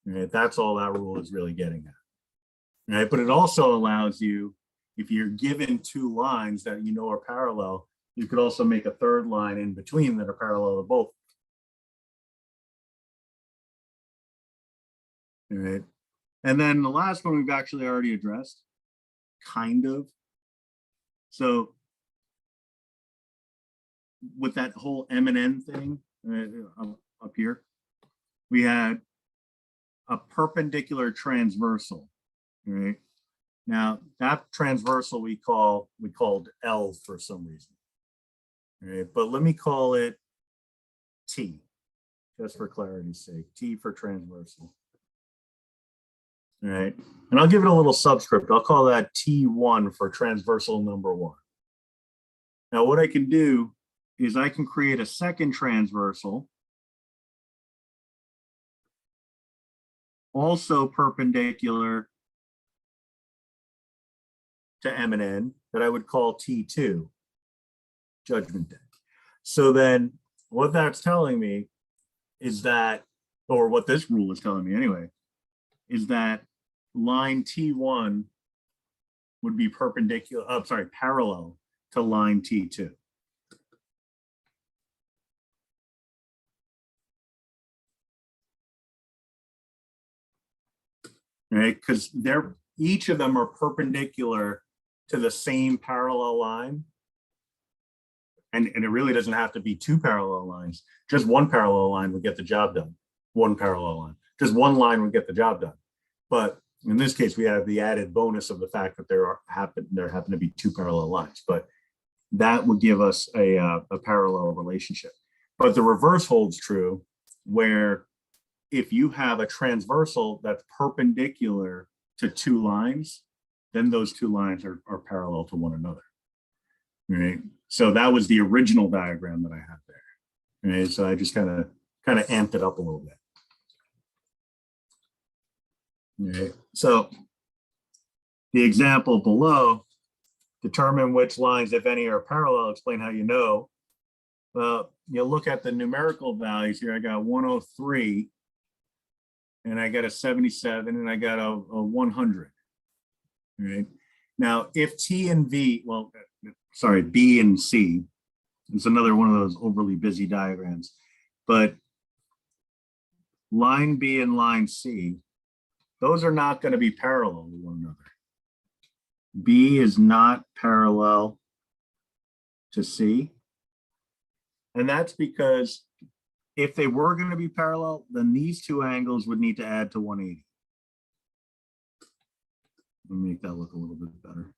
All right, that's all that rule is really getting at. All right, but it also allows you, if you're given two lines that you know are parallel, you could also make a third line in between that are parallel to both. All right, and then the last one we've actually already addressed, kind of. So with that whole M and N thing up here, we had a perpendicular transversal. Right now, that transversal we called L for some reason. Right, but let me call it T, just for clarity's sake. T for transversal. All right, and I'll give it a little subscript. I'll call that T1 for transversal number 1. Now, what I can do is I can create a second transversal, also perpendicular to M and N, that I would call T2, Judgment Day. So then what that's telling me is that, or what this rule is telling me anyway, is that line T1 would be parallel to line T2. Right, because each of them are perpendicular to the same parallel line. And it really doesn't have to be two parallel lines. Just one parallel line would get the job done. One parallel line. Just one line would get the job done. But in this case, we have the added bonus of the fact that there happen to be two parallel lines. But that would give us a parallel relationship. But the reverse holds true, where if you have a transversal that's perpendicular to two lines, then those two lines are parallel to one another. Right. So that was the original diagram that I had there. Right. So I just kind of amped it up a little bit. Right. So the example below, determine which lines, if any, are parallel. Explain how you know. Well, you look at the numerical values here. I got 103, and I got a 77, and I got a 100. Right. Now, if T and V, B and C, it's another one of those overly busy diagrams, but line B and line C, those are not going to be parallel to one another. B is not parallel to C. And that's because if they were going to be parallel, then these two angles would need to add to 180. Let me make that look a little bit better.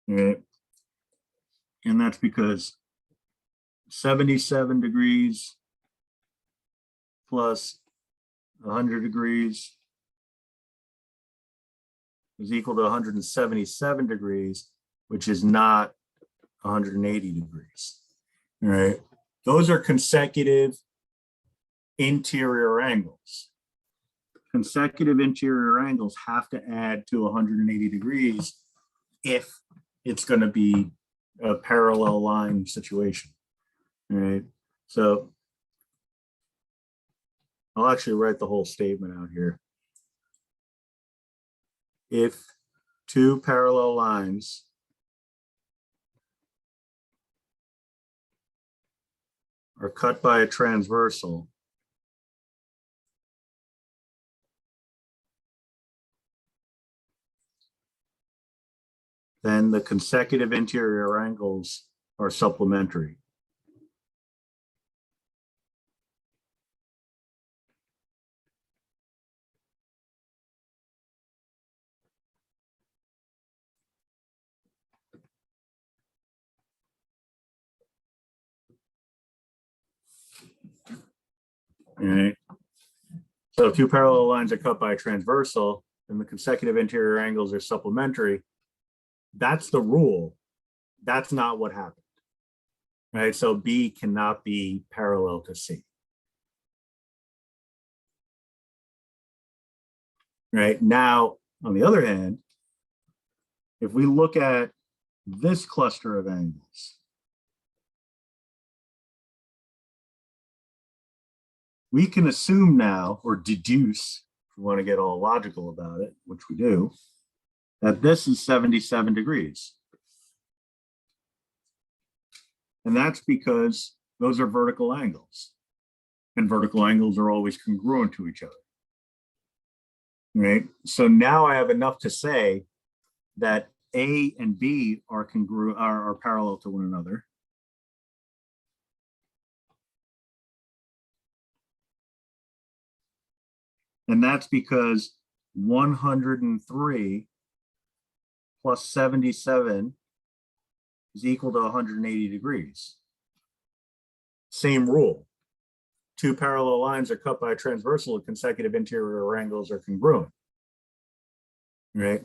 All right. And that's because 77 degrees plus 100 degrees is equal to 177 degrees, which is not 180 degrees. All right. Those are consecutive interior angles. Consecutive interior angles have to add to 180 degrees if it's going to be a parallel line situation. All right. So I'll actually write the whole statement out here. If two parallel lines are cut by a transversal, then the consecutive interior angles are supplementary. All right. So if two parallel lines are cut by a transversal, and the consecutive interior angles are supplementary. That's the rule. That's not what happened. Right. So B cannot be parallel to C. Right. Now, on the other hand, if we look at this cluster of angles, we can assume now, or deduce, if we want to get all logical about it, which we do, that this is 77 degrees. And that's because those are vertical angles. And vertical angles are always congruent to each other. Right? So now I have enough to say that A and B are congruent, are parallel to one another. And that's because 103 plus 77 is equal to 180 degrees. Same rule. Two parallel lines are cut by a transversal, consecutive interior angles are congruent. Right?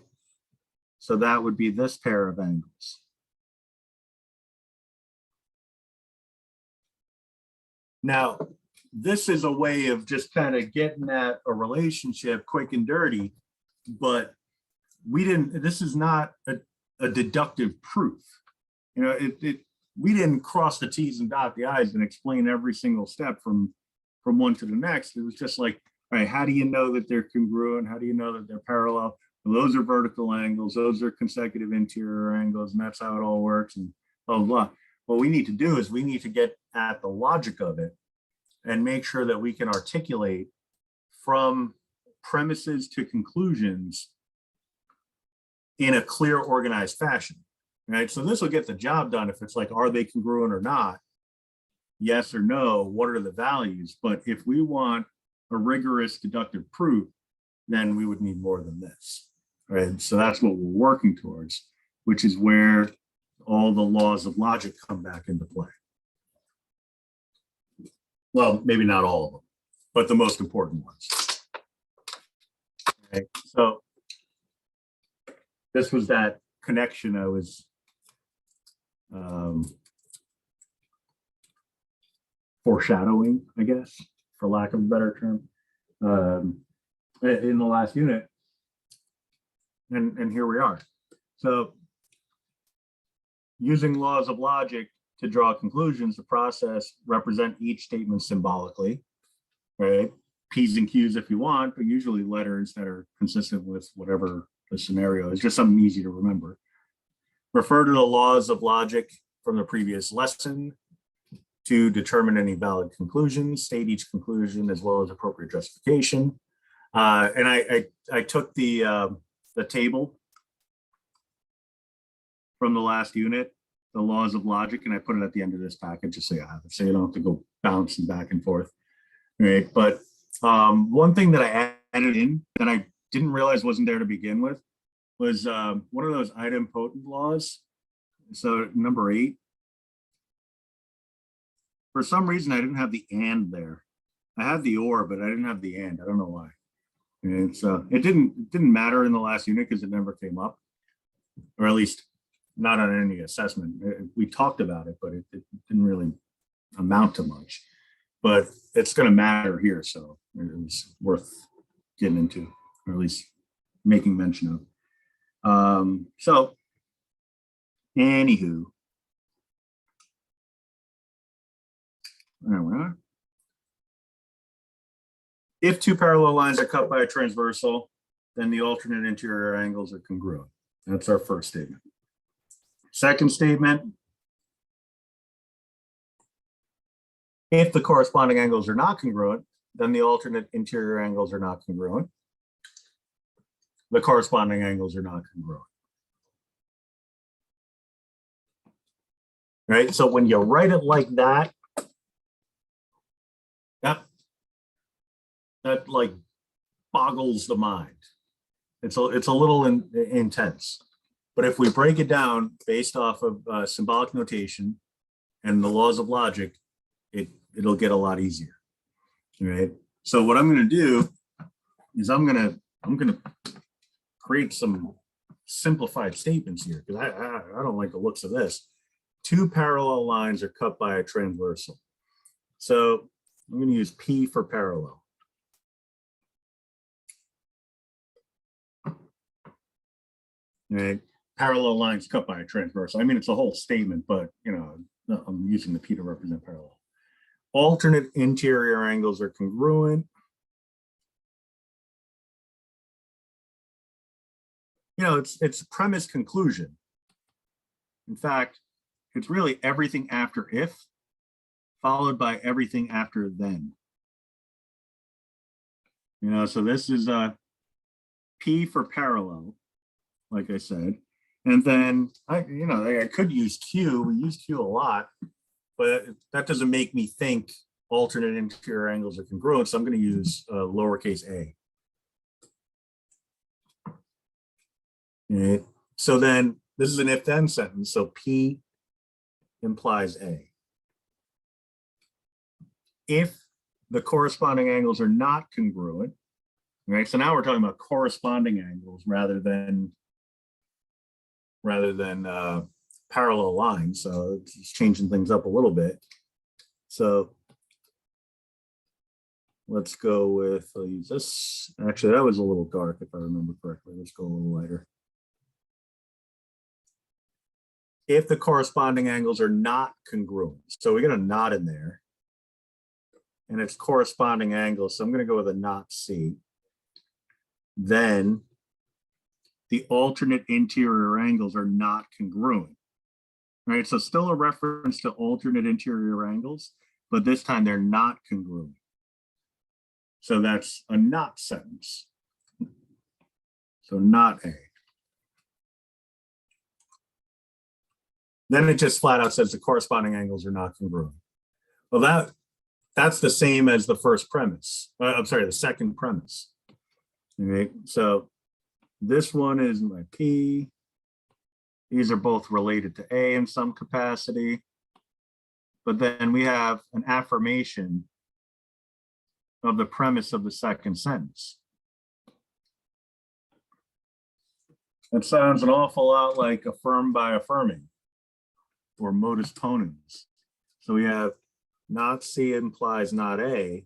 So that would be this pair of angles. Now, this is a way of just kind of getting at a relationship quick and dirty, but we didn't, this is not a deductive proof. You know, we didn't cross the T's and dot the I's and explain every single step from one to the next. It was just like, all right, how do you know that they're congruent? How do you know that they're parallel? Well, those are vertical angles, those are consecutive interior angles, and that's how it all works, and blah, blah, blah. What we need to do is we need to get at the logic of it and make sure that we can articulate from premises to conclusions in a clear, organized fashion, right? So this will get the job done if it's like, are they congruent or not? Yes or no, what are the values? But if we want a rigorous deductive proof, then we would need more than this, right? So that's what we're working towards, which is where all the laws of logic come back into play. Well, maybe not all of them, but the most important ones. Okay, so this was that connection I was foreshadowing, I guess, for lack of a better term, in the last unit. And here we are. So using laws of logic to draw conclusions, the process represent each statement symbolically, right? P's and Q's if you want, but usually letters that are consistent with whatever the scenario is, just something easy to remember. Refer to the laws of logic from the previous lesson to determine any valid conclusions, state each conclusion as well as appropriate justification. And I took the table from the last unit, the laws of logic, and I put it at the end of this package just so you have it, so you don't have to go bouncing back and forth. Right. But one thing that I added in that I didn't realize wasn't there to begin with was one of those idempotent laws. So number 8. For some reason, I didn't have the and there. I had the or, but I didn't have the and. I don't know why. And so it didn't matter in the last unit because it never came up, or at least not on any assessment. We talked about it, but it didn't really amount to much. But it's going to matter here, so it was worth getting into, or at least making mention of. So, anywho, there we are. If two parallel lines are cut by a transversal, then the alternate interior angles are congruent. That's our first statement. Second statement, if the corresponding angles are not congruent, then the alternate interior angles are not congruent. The corresponding angles are not congruent. Right? So when you write it like that, that like boggles the mind. It's a little intense. But if we break it down based off of symbolic notation and the laws of logic, it'll get a lot easier. Right? So what I'm going to do is I'm going to create some simplified statements here because I don't like the looks of this. Two parallel lines are cut by a transversal. So I'm going to use P for parallel. Right? Parallel lines cut by a transversal. I mean, it's a whole statement, but you know, I'm using the P to represent parallel. Alternate interior angles are congruent. You know, it's premise conclusion. In fact, it's really everything after if, followed by everything after then. You know, so this is P for parallel, like I said. And then I could use Q. We use Q a lot, but that doesn't make me think alternate interior angles are congruent. So I'm going to use lowercase a. Right. So then this is an if-then sentence. So P implies A. If the corresponding angles are not congruent, right? So now we're talking about corresponding angles rather than parallel lines. So it's changing things up a little bit. So let's go with, I'll use this. Actually, that was a little dark if I remember correctly. Let's go a little lighter. If the corresponding angles are not congruent. So we got a not in there. And it's corresponding angles. So I'm going to go with a not C. Then the alternate interior angles are not congruent. Right? So still a reference to alternate interior angles, but this time they're not congruent. So that's a not sentence. So not A. Then it just flat out says the corresponding angles are not congruent. Well, that's the same as the first premise. I'm sorry, the second premise. Okay, so this one is my P. These are both related to A in some capacity. But then we have an affirmation of the premise of the second sentence. That sounds an awful lot like affirm by affirming, or modus ponens. So we have not C implies not A,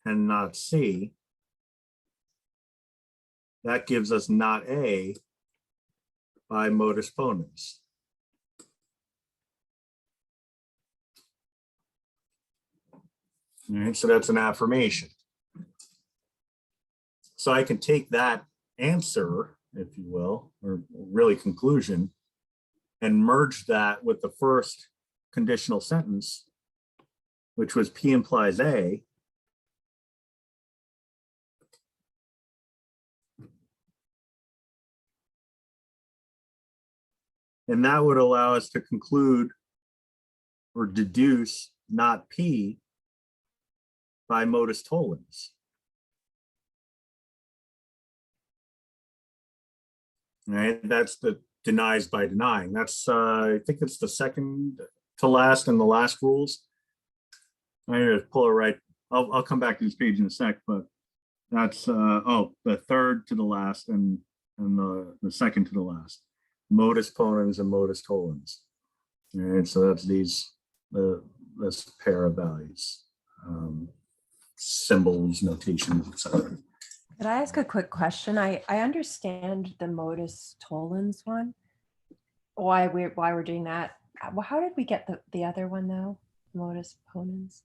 and not C. That gives us not A by modus ponens. All right, so that's an affirmation. So I can take that answer, if you will, or really conclusion, and merge that with the first conditional sentence, which was P implies A. And that would allow us to conclude or deduce not P by modus tollens. Right, that's the denies by denying. That's I think it's the second to last in the last rules. I'm going to pull it right. I'll come back to this page in a sec, but that's the third to the last and the second to the last. Modus ponens and modus tollens. All right, so that's this pair of values, symbols, notations, etc. Could I ask a quick question? I understand the modus tollens one. Why we're doing that? Well, how did we get the other one though? Modus ponens.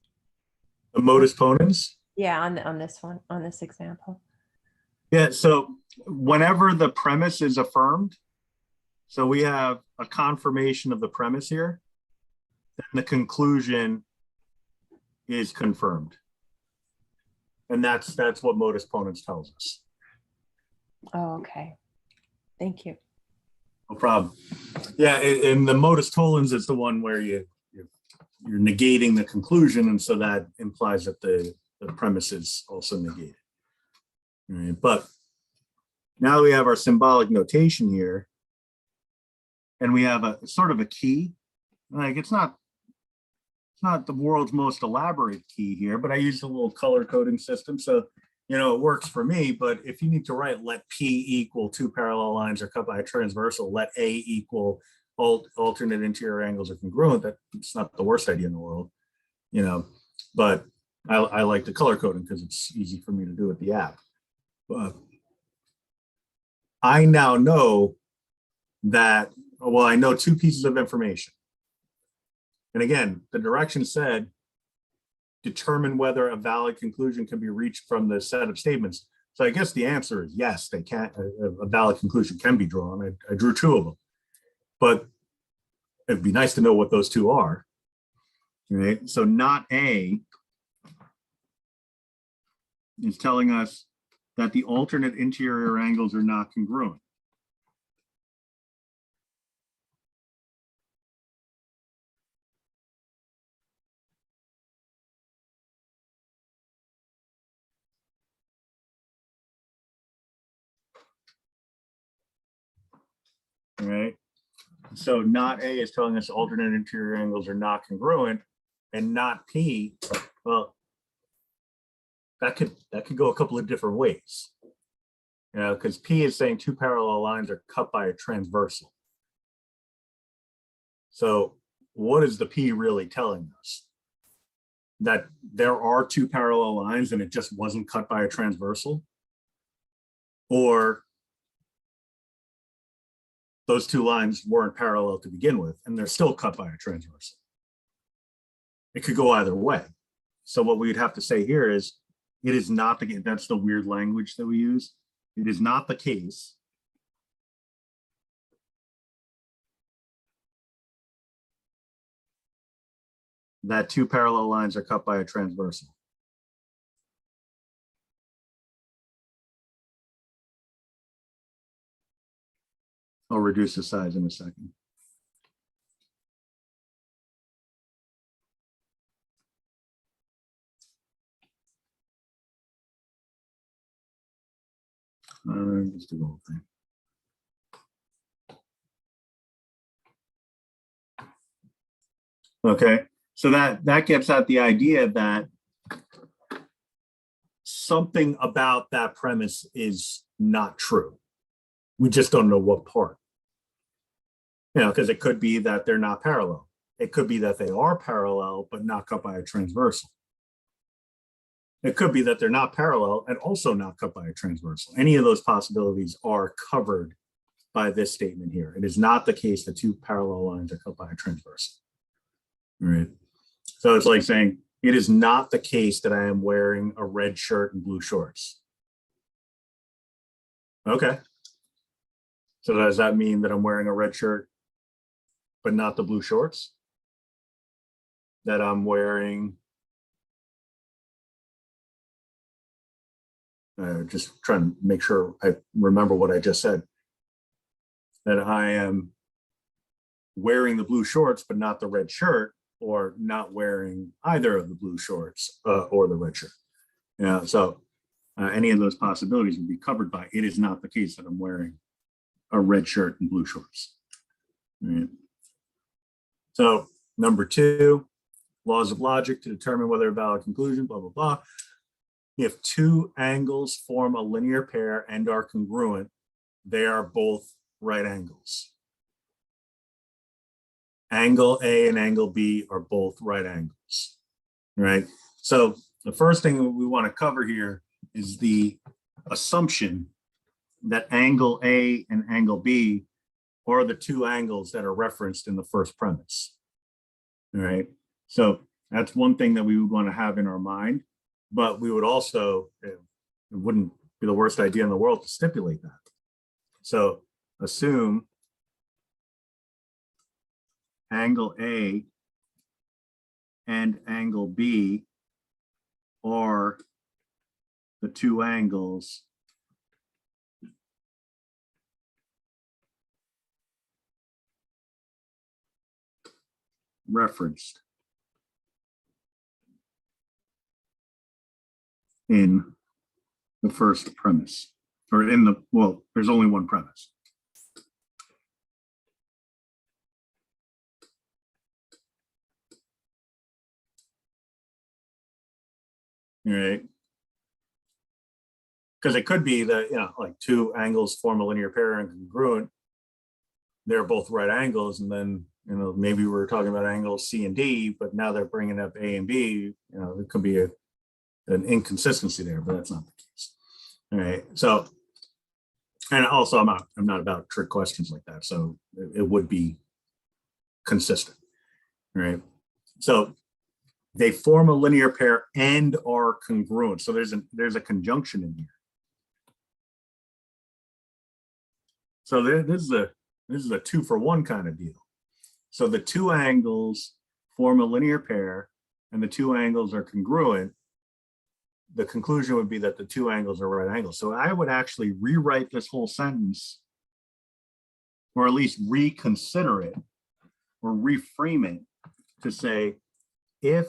The modus ponens. Yeah, on this one, on this example. Yeah, so whenever the premise is affirmed, so we have a confirmation of the premise here, then the conclusion is confirmed. And that's what modus ponens tells us. Oh, okay. Thank you. No problem. Yeah, and the modus tollens is the one where you're negating the conclusion, and so that implies that the premise is also negated. Right? But now we have our symbolic notation here, and we have a sort of a key. Like it's not the world's most elaborate key here, but I use a little color coding system, so it works for me. But if you need to write let P equal two parallel lines are cut by a transversal, let A equal alternate interior angles are congruent, that's not the worst idea in the world, but I like the color coding because it's easy for me to do with the app. But I now know that, well, I know two pieces of information. And again, the direction said, determine whether a valid conclusion can be reached from the set of statements. So I guess the answer is yes, they can. A valid conclusion can be drawn. I drew two of them, but it'd be nice to know what those two are. Right. So not A is telling us that the alternate interior angles are not congruent. Right. So not A is telling us alternate interior angles are not congruent, and not P, well, that could go a couple of different ways. Because P is saying two parallel lines are cut by a transversal. So what is the P really telling us? That there are two parallel lines and it just wasn't cut by a transversal? Or those two lines weren't parallel to begin with and they're still cut by a transversal? It could go either way. So what we'd have to say here is, it is not the case. That's the weird language that we use. It is not the case that two parallel lines are cut by a transversal. I'll reduce the size in a second. Just do the whole thing. Okay, so that gets at the idea that something about that premise is not true. We just don't know what part. Because it could be that they're not parallel. It could be that they are parallel, but not cut by a transversal. It could be that they're not parallel and also not cut by a transversal. Any of those possibilities are covered by this statement here. It is not the case that two parallel lines are cut by a transversal. Right. So it's like saying, it is not the case that I am wearing a red shirt and blue shorts. Okay. So does that mean that I'm wearing a red shirt, but not the blue shorts? That I'm wearing, just trying to make sure I remember what I just said. That I am wearing the blue shorts, but not the red shirt, or not wearing either of the blue shorts or the red shirt. So any of those possibilities would be covered by, it is not the case that I'm wearing a red shirt and blue shorts. Right. So number two, laws of logic to determine whether a valid conclusion, blah, blah, blah. If two angles form a linear pair and are congruent, they are both right angles. Angle A and angle B are both right angles, right? So the first thing we want to cover here is the assumption that angle A and angle B are the two angles that are referenced in the first premise, all right? So that's one thing that we would want to have in our mind, but we would also, it wouldn't be the worst idea in the world to stipulate that. So assume angle A and angle B are the two angles referenced in the first premise, or in the, well, there's only one premise. All right. Because it could be that, you know, like two angles form a linear pair and congruent. They're both right angles. And then, you know, maybe we're talking about angles C and D, but now they're bringing up A and B. You know, there could be an inconsistency there, but that's not the case. All right. So, and also I'm not about trick questions like that. So it would be consistent. All right. So they form a linear pair and are congruent. So there's a conjunction in here. So this is a 2-for-1 kind of deal. So the two angles form a linear pair and the two angles are congruent. The conclusion would be that the two angles are right angles. So I would actually rewrite this whole sentence, or at least reconsider it or reframe it to say, if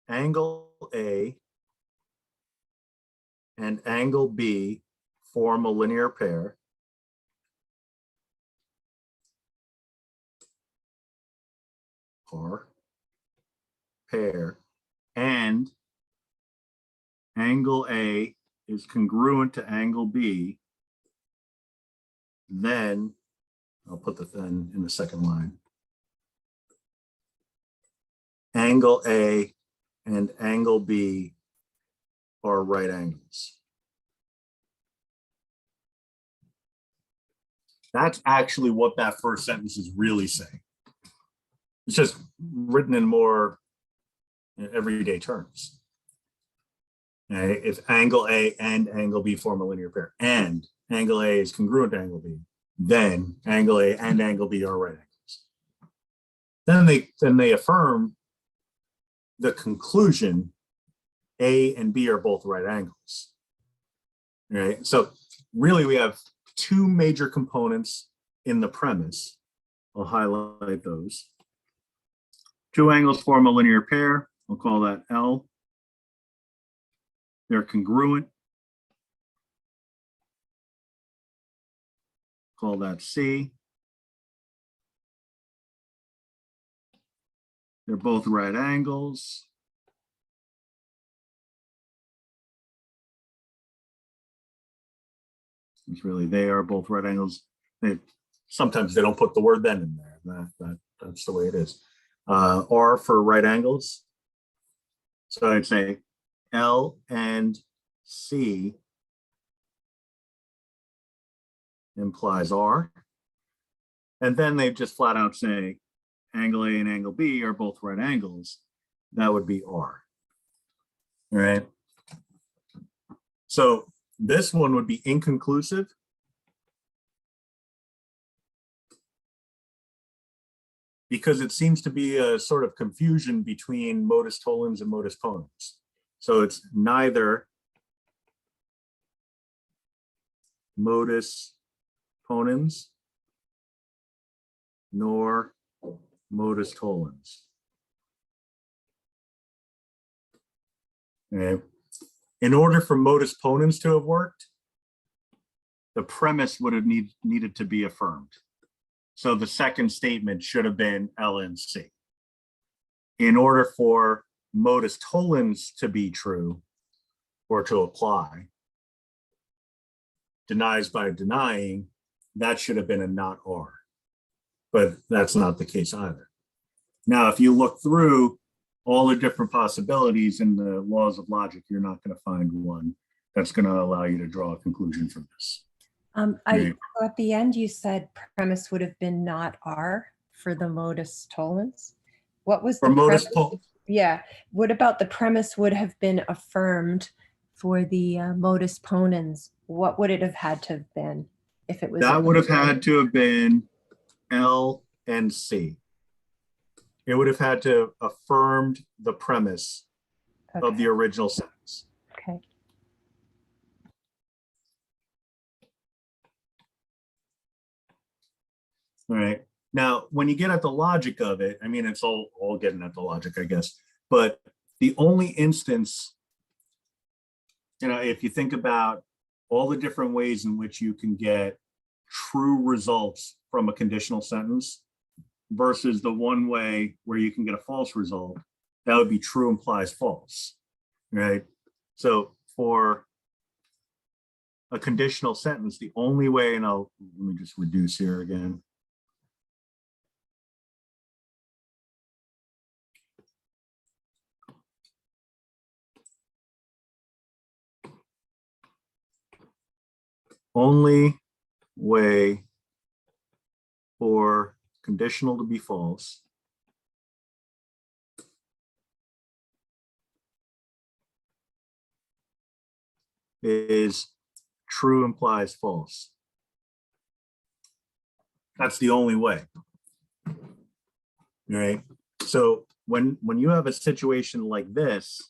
angle A and angle B form a linear pair, and angle A is congruent to angle B, then I'll put the then in the second line. Angle A and angle B are right angles. That's actually what that first sentence is really saying. It's just written in more everyday terms. Okay? If angle A and angle B form a linear pair, and angle A is congruent to angle B, then angle A and angle B are right angles. Then they affirm the conclusion A and B are both right angles. Right? So really we have two major components in the premise. I'll highlight those. Two angles form a linear pair. We'll call that L. They're congruent. Call that C. They're both right angles. It's really, they are both right angles. Sometimes they don't put the word then in there. That's the way it is. R for right angles. So I'd say L and C implies R. And then they just flat out say angle A and angle B are both right angles. That would be R. All right. So this one would be inconclusive. Because it seems to be a sort of confusion between modus tollens and modus ponens. So it's neither modus ponens nor modus tollens. Okay. In order for modus ponens to have worked, the premise would have needed to be affirmed. So the second statement should have been L and C. In order for modus tollens to be true or to apply, denies by denying, that should have been a not R. But that's not the case either. Now, if you look through all the different possibilities in the laws of logic, you're not going to find one that's going to allow you to draw a conclusion from this. So at the end, you said premise would have been not R for the modus tollens. What was the premise? Yeah. What about the premise would have been affirmed for the modus ponens? What would it have had to have been if it was That would have had to have been L and C. It would have had to have affirmed the premise of the original sentence. Okay. All right. Now, when you get at the logic of it, I mean, it's all getting at the logic, I guess. But the only instance, if you think about all the different ways in which you can get true results from a conditional sentence versus the one way where you can get a false result, that would be true implies false, right? So for a conditional sentence, the only way, and let me just reduce here again. Only way for conditional to be false is true implies false. That's the only way. Right? So when you have a situation like this,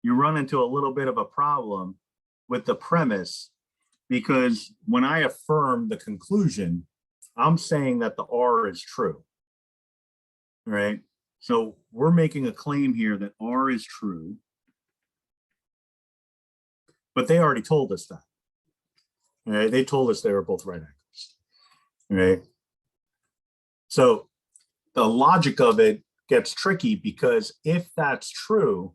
you run into a little bit of a problem with the premise, because when I affirm the conclusion, I'm saying that the R is true. Right? So we're making a claim here that R is true, but they already told us that. Right? They told us they were both right angles. Right? So the logic of it gets tricky, because if that's true,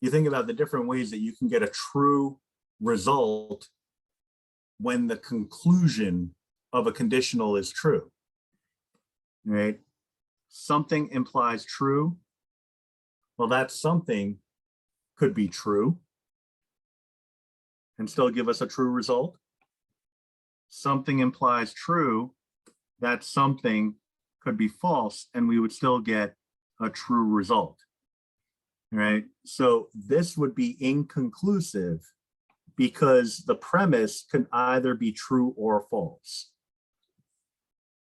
you think about the different ways that you can get a true result when the conclusion of a conditional is true. Right? Something implies true. Well, that something could be true and still give us a true result. Something implies true, that something could be false, and we would still get a true result. Right? So this would be inconclusive because the premise can either be true or false.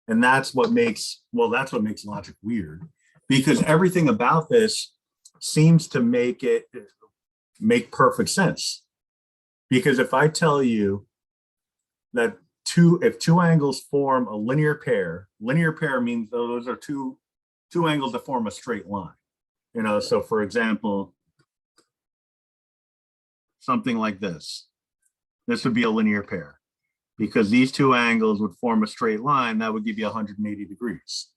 And that's what makes logic weird, because everything about this seems to make perfect sense. Because if I tell you that if two angles form a linear pair means those are two angles that form a straight line. So for example, something like this would be a linear pair, because these two angles would form a straight line that would give you 180 degrees,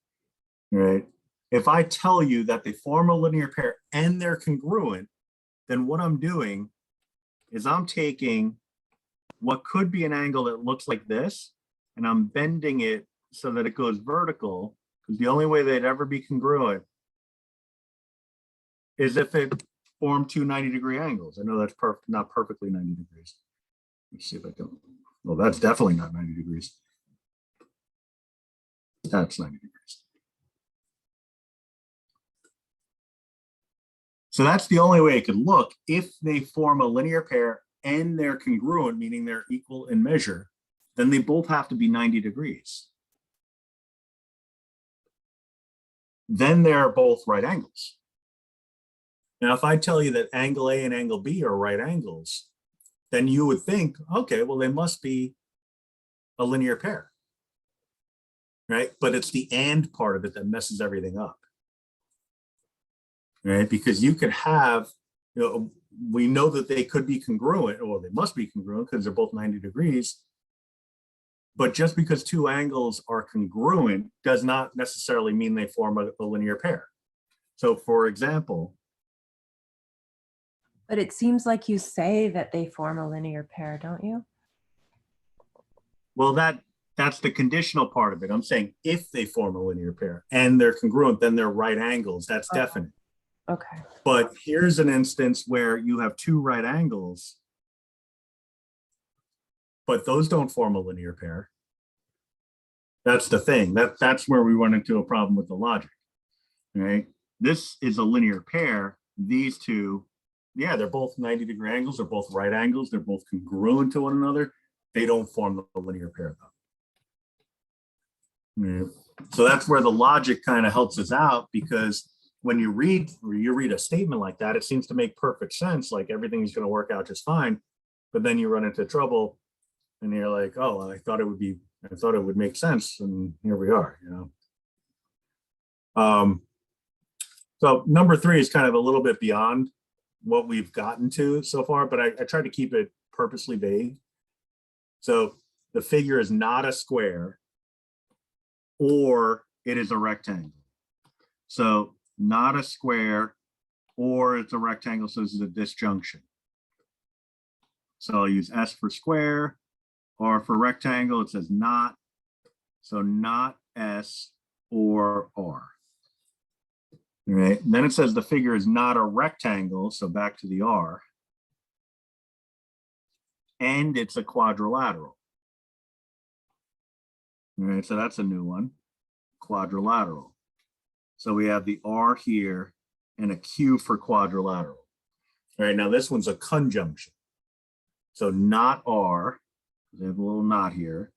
right? If I tell you that they form a linear pair and they're congruent, then what I'm doing is I'm taking what could be an angle that looks like this, and I'm bending it so that it goes vertical, because the only way they'd ever be congruent is if it formed two 90-degree angles. I know that's not perfectly 90 degrees. Let's see if I can. Well, that's definitely not 90 degrees. That's 90 degrees. So that's the only way it could look. If they form a linear pair and they're congruent, meaning they're equal in measure, then they both have to be 90 degrees. Then they're both right angles. Now, if I tell you that angle A and angle B are right angles, then you would think, okay, well, they must be a linear pair, right? But it's the and part of it that messes everything up, right? Because you could have, we know that they could be congruent, or they must be congruent because they're both 90 degrees. But just because two angles are congruent does not necessarily mean they form a linear pair. So for example, But it seems like you say that they form a linear pair, don't you? well, that's the conditional part of it. I'm saying if they form a linear pair and they're congruent, then they're right angles. That's definite. Okay. But here's an instance where you have two right angles, but those don't form a linear pair. That's the thing. That's where we run into a problem with the logic, right? this is a linear pair. These two, yeah, they're both 90-degree angles. They're both right angles. They're both congruent to one another. They don't form the linear pair though. Yeah. So that's where the logic kind of helps us out, because when you read a statement like that, it seems to make perfect sense. Like everything's going to work out just fine. But then you run into trouble and you're like, oh, I thought it would make sense. And here we are, you know? So number 3 is kind of a little bit beyond what we've gotten to so far, but I tried to keep it purposely vague. So the figure is not a square, or it is a rectangle. So not a square, or it's a rectangle, so this is a disjunction. So I'll use S for square, or for rectangle, it says not. So not S or R. All right, and then it says the figure is not a rectangle, so back to the R, and it's a quadrilateral. All right, so that's a new one, quadrilateral. So we have the R here and a Q for quadrilateral. All right, now this one's a conjunction. So not R, they have a little knot here,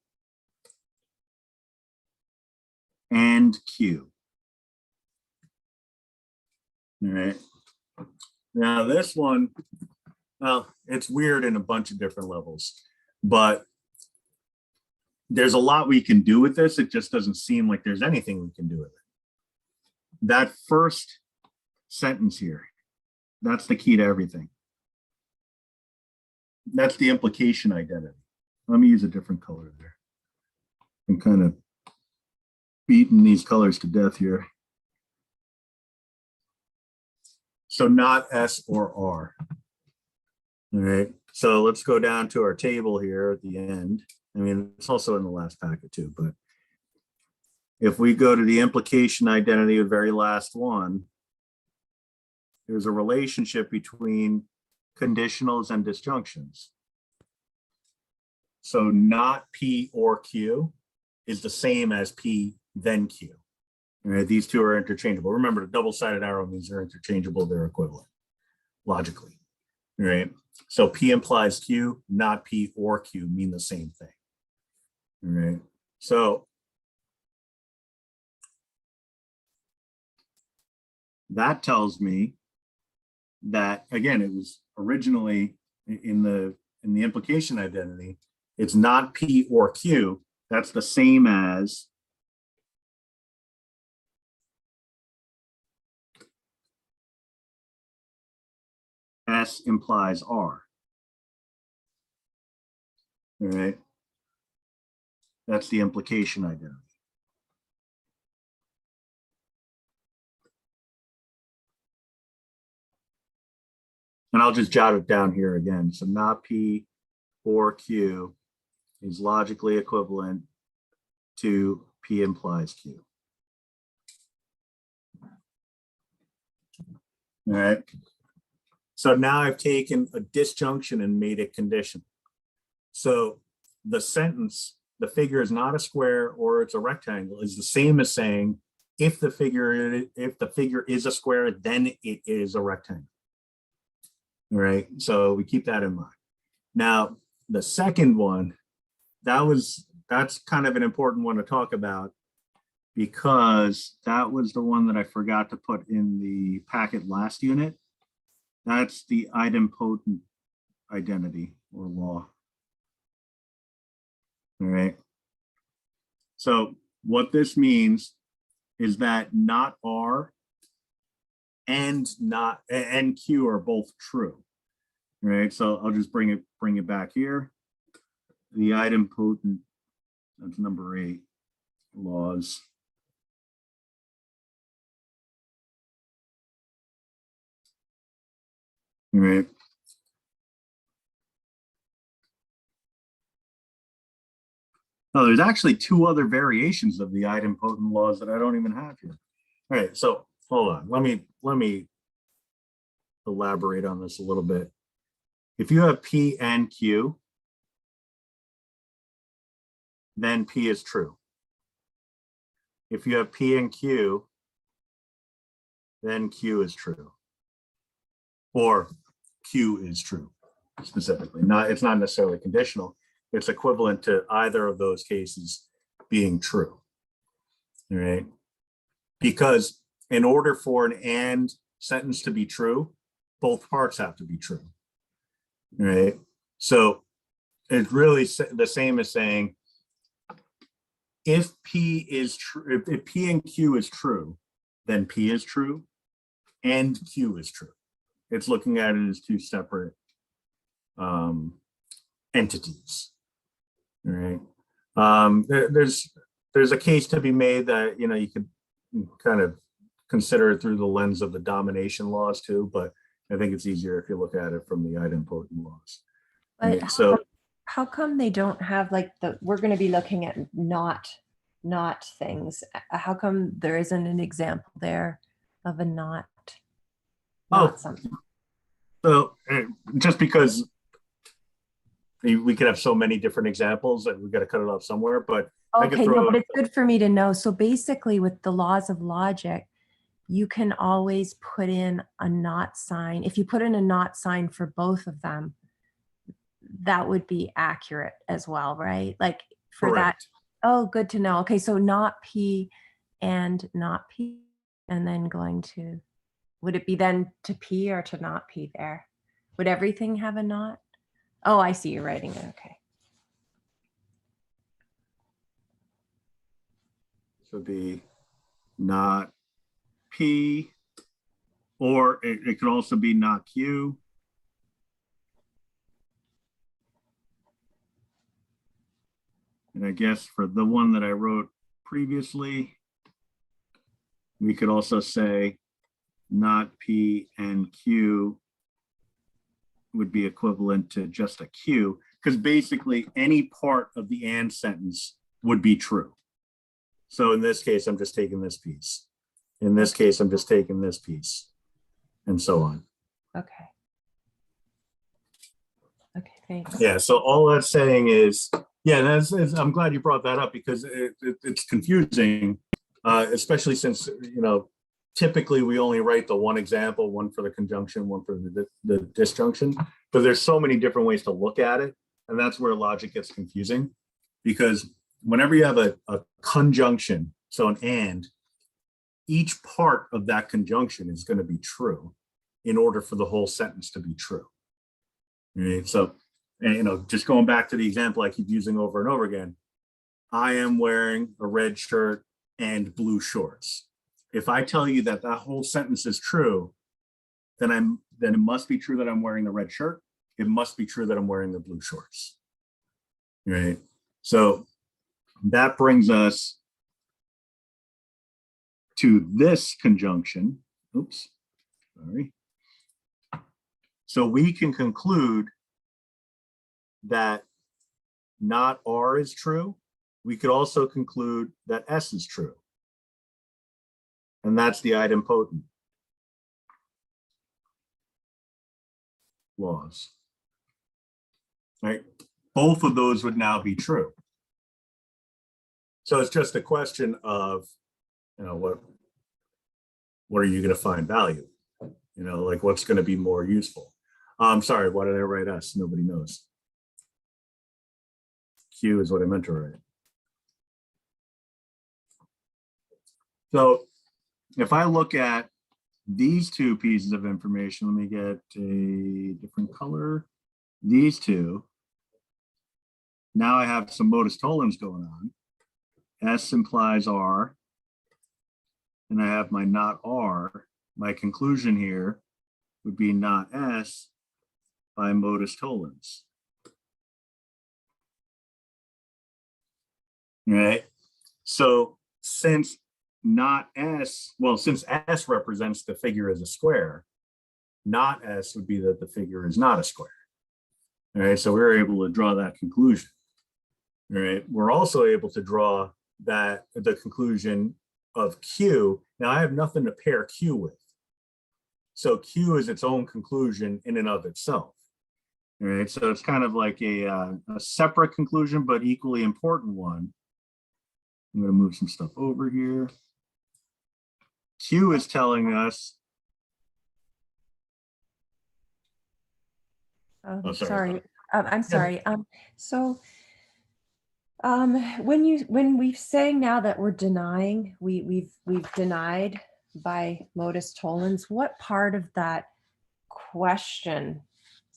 and Q. All right. Now this one, well, it's weird in a bunch of different levels, but there's a lot we can do with this. It just doesn't seem like there's anything we can do with it. That first sentence here, that's the key to everything. That's the implication identity. Let me use a different color there. I'm kind of beating these colors to death here. So not S or R. All right, so let's go down to our table here at the end. I mean, it's also in the last packet too, but if we go to the implication identity, the very last one, there's a relationship between conditionals and disjunctions. So not P or Q is the same as P then Q. All right, these two are interchangeable. Remember, the double-sided arrow means they're interchangeable, they're equivalent, logically. All right, so P implies Q, not P or Q mean the same thing. All right, so that tells me that, again, it was originally in the implication identity, it's not P or Q. That's the same as S implies R. All right, that's the implication identity. And I'll just jot it down here again. So not P or Q is logically equivalent to P implies Q. All right. So now I've taken a disjunction and made it conditional. So the sentence, the figure is not a square or it's a rectangle, is the same as saying if the figure is a square, then it is a rectangle. All right. So we keep that in mind. Now, the second one, that's kind of an important one to talk about, because that was the one that I forgot to put in the packet last unit. That's the idempotent identity or law. All right. So what this means is that not R and Q are both true. All right. So I'll just bring it back here. The idempotent, that's number 8, laws. All right. Oh, there's actually 2 other variations of the idempotent laws that I don't even have here. All right, so hold on. Let me elaborate on this a little bit. If you have P and Q, then P is true. If you have P and Q, then Q is true. Or Q is true specifically. It's not necessarily conditional. It's equivalent to either of those cases being true. All right. Because in order for an and sentence to be true, both parts have to be true. All right. So it's really the same as saying, if P is true, if P and Q is true, then P is true and Q is true. It's looking at it as two separate entities. All right. There's a case to be made that, you know, you could kind of consider it through the lens of the domination laws too, but I think it's easier if you look at it from the idempotent laws. But Right? So how come they don't have like we're going to be looking at not things. How come there isn't an example there of a not something? So just because we could have so many different examples and we got to cut it off somewhere, but okay, no, but it's good for me to know. So basically with the laws of logic, you can always put in a not sign. If you put in a not sign for both of them, that would be accurate as well, right? Like for correct. that. Oh, good to know. Okay, so not P and not P, and then going to, would it be then to P or to not P there? Would everything have a not? Oh, I see you're writing it. Okay. So be not P, or it could also be not Q. And I guess for the one that I wrote previously, we could also say not P and Q would be equivalent to just a Q, because basically any part of the and sentence would be true. So in this case, I'm just taking this piece. In this case, I'm just taking this piece, and so on. Okay. Okay, thanks. Yeah, so all that's saying is, yeah, I'm glad you brought that up because it's confusing, especially since, you know, typically we only write the one example, one for the conjunction, one for the disjunction, but there's so many different ways to look at it. And that's where logic gets confusing, because whenever you have a conjunction, so an and, each part of that conjunction is going to be true in order for the whole sentence to be true. Right? So, and, you know, just going back to the example I keep using over and over again, I am wearing a red shirt and blue shorts. If I tell you that that whole sentence is true, then it must be true that I'm wearing the red shirt. It must be true that I'm wearing the blue shorts. Right? So that brings us to this conjunction. Oops, sorry. So we can conclude that not R is true. We could also conclude that S is true. And that's the idempotent laws. Right? Both of those would now be true. So it's just a question of, you know, what are you going to find value? You know, like what's going to be more useful? I'm sorry, why did I write S? Nobody knows. Q is what I meant to write. So if I look at these two pieces of information, let me get a different color. These two. Now I have some modus tollens going on. S implies R. And I have my not R. My conclusion here would be not S by modus tollens. Right? So since not S, well, since S represents the figure as a square, not S would be that the figure is not a square. All right, so we're able to draw that conclusion. All right, we're also able to draw that the conclusion of Q. Now I have nothing to pair Q with. So Q is its own conclusion in and of itself. All right, so it's kind of like a separate conclusion, but equally important one. I'm going to move some stuff over here. Q is telling us, Oh, sorry. sorry. I'm Yeah. sorry. So when we're saying now that we're denying, we've denied by modus tollens, what part of that question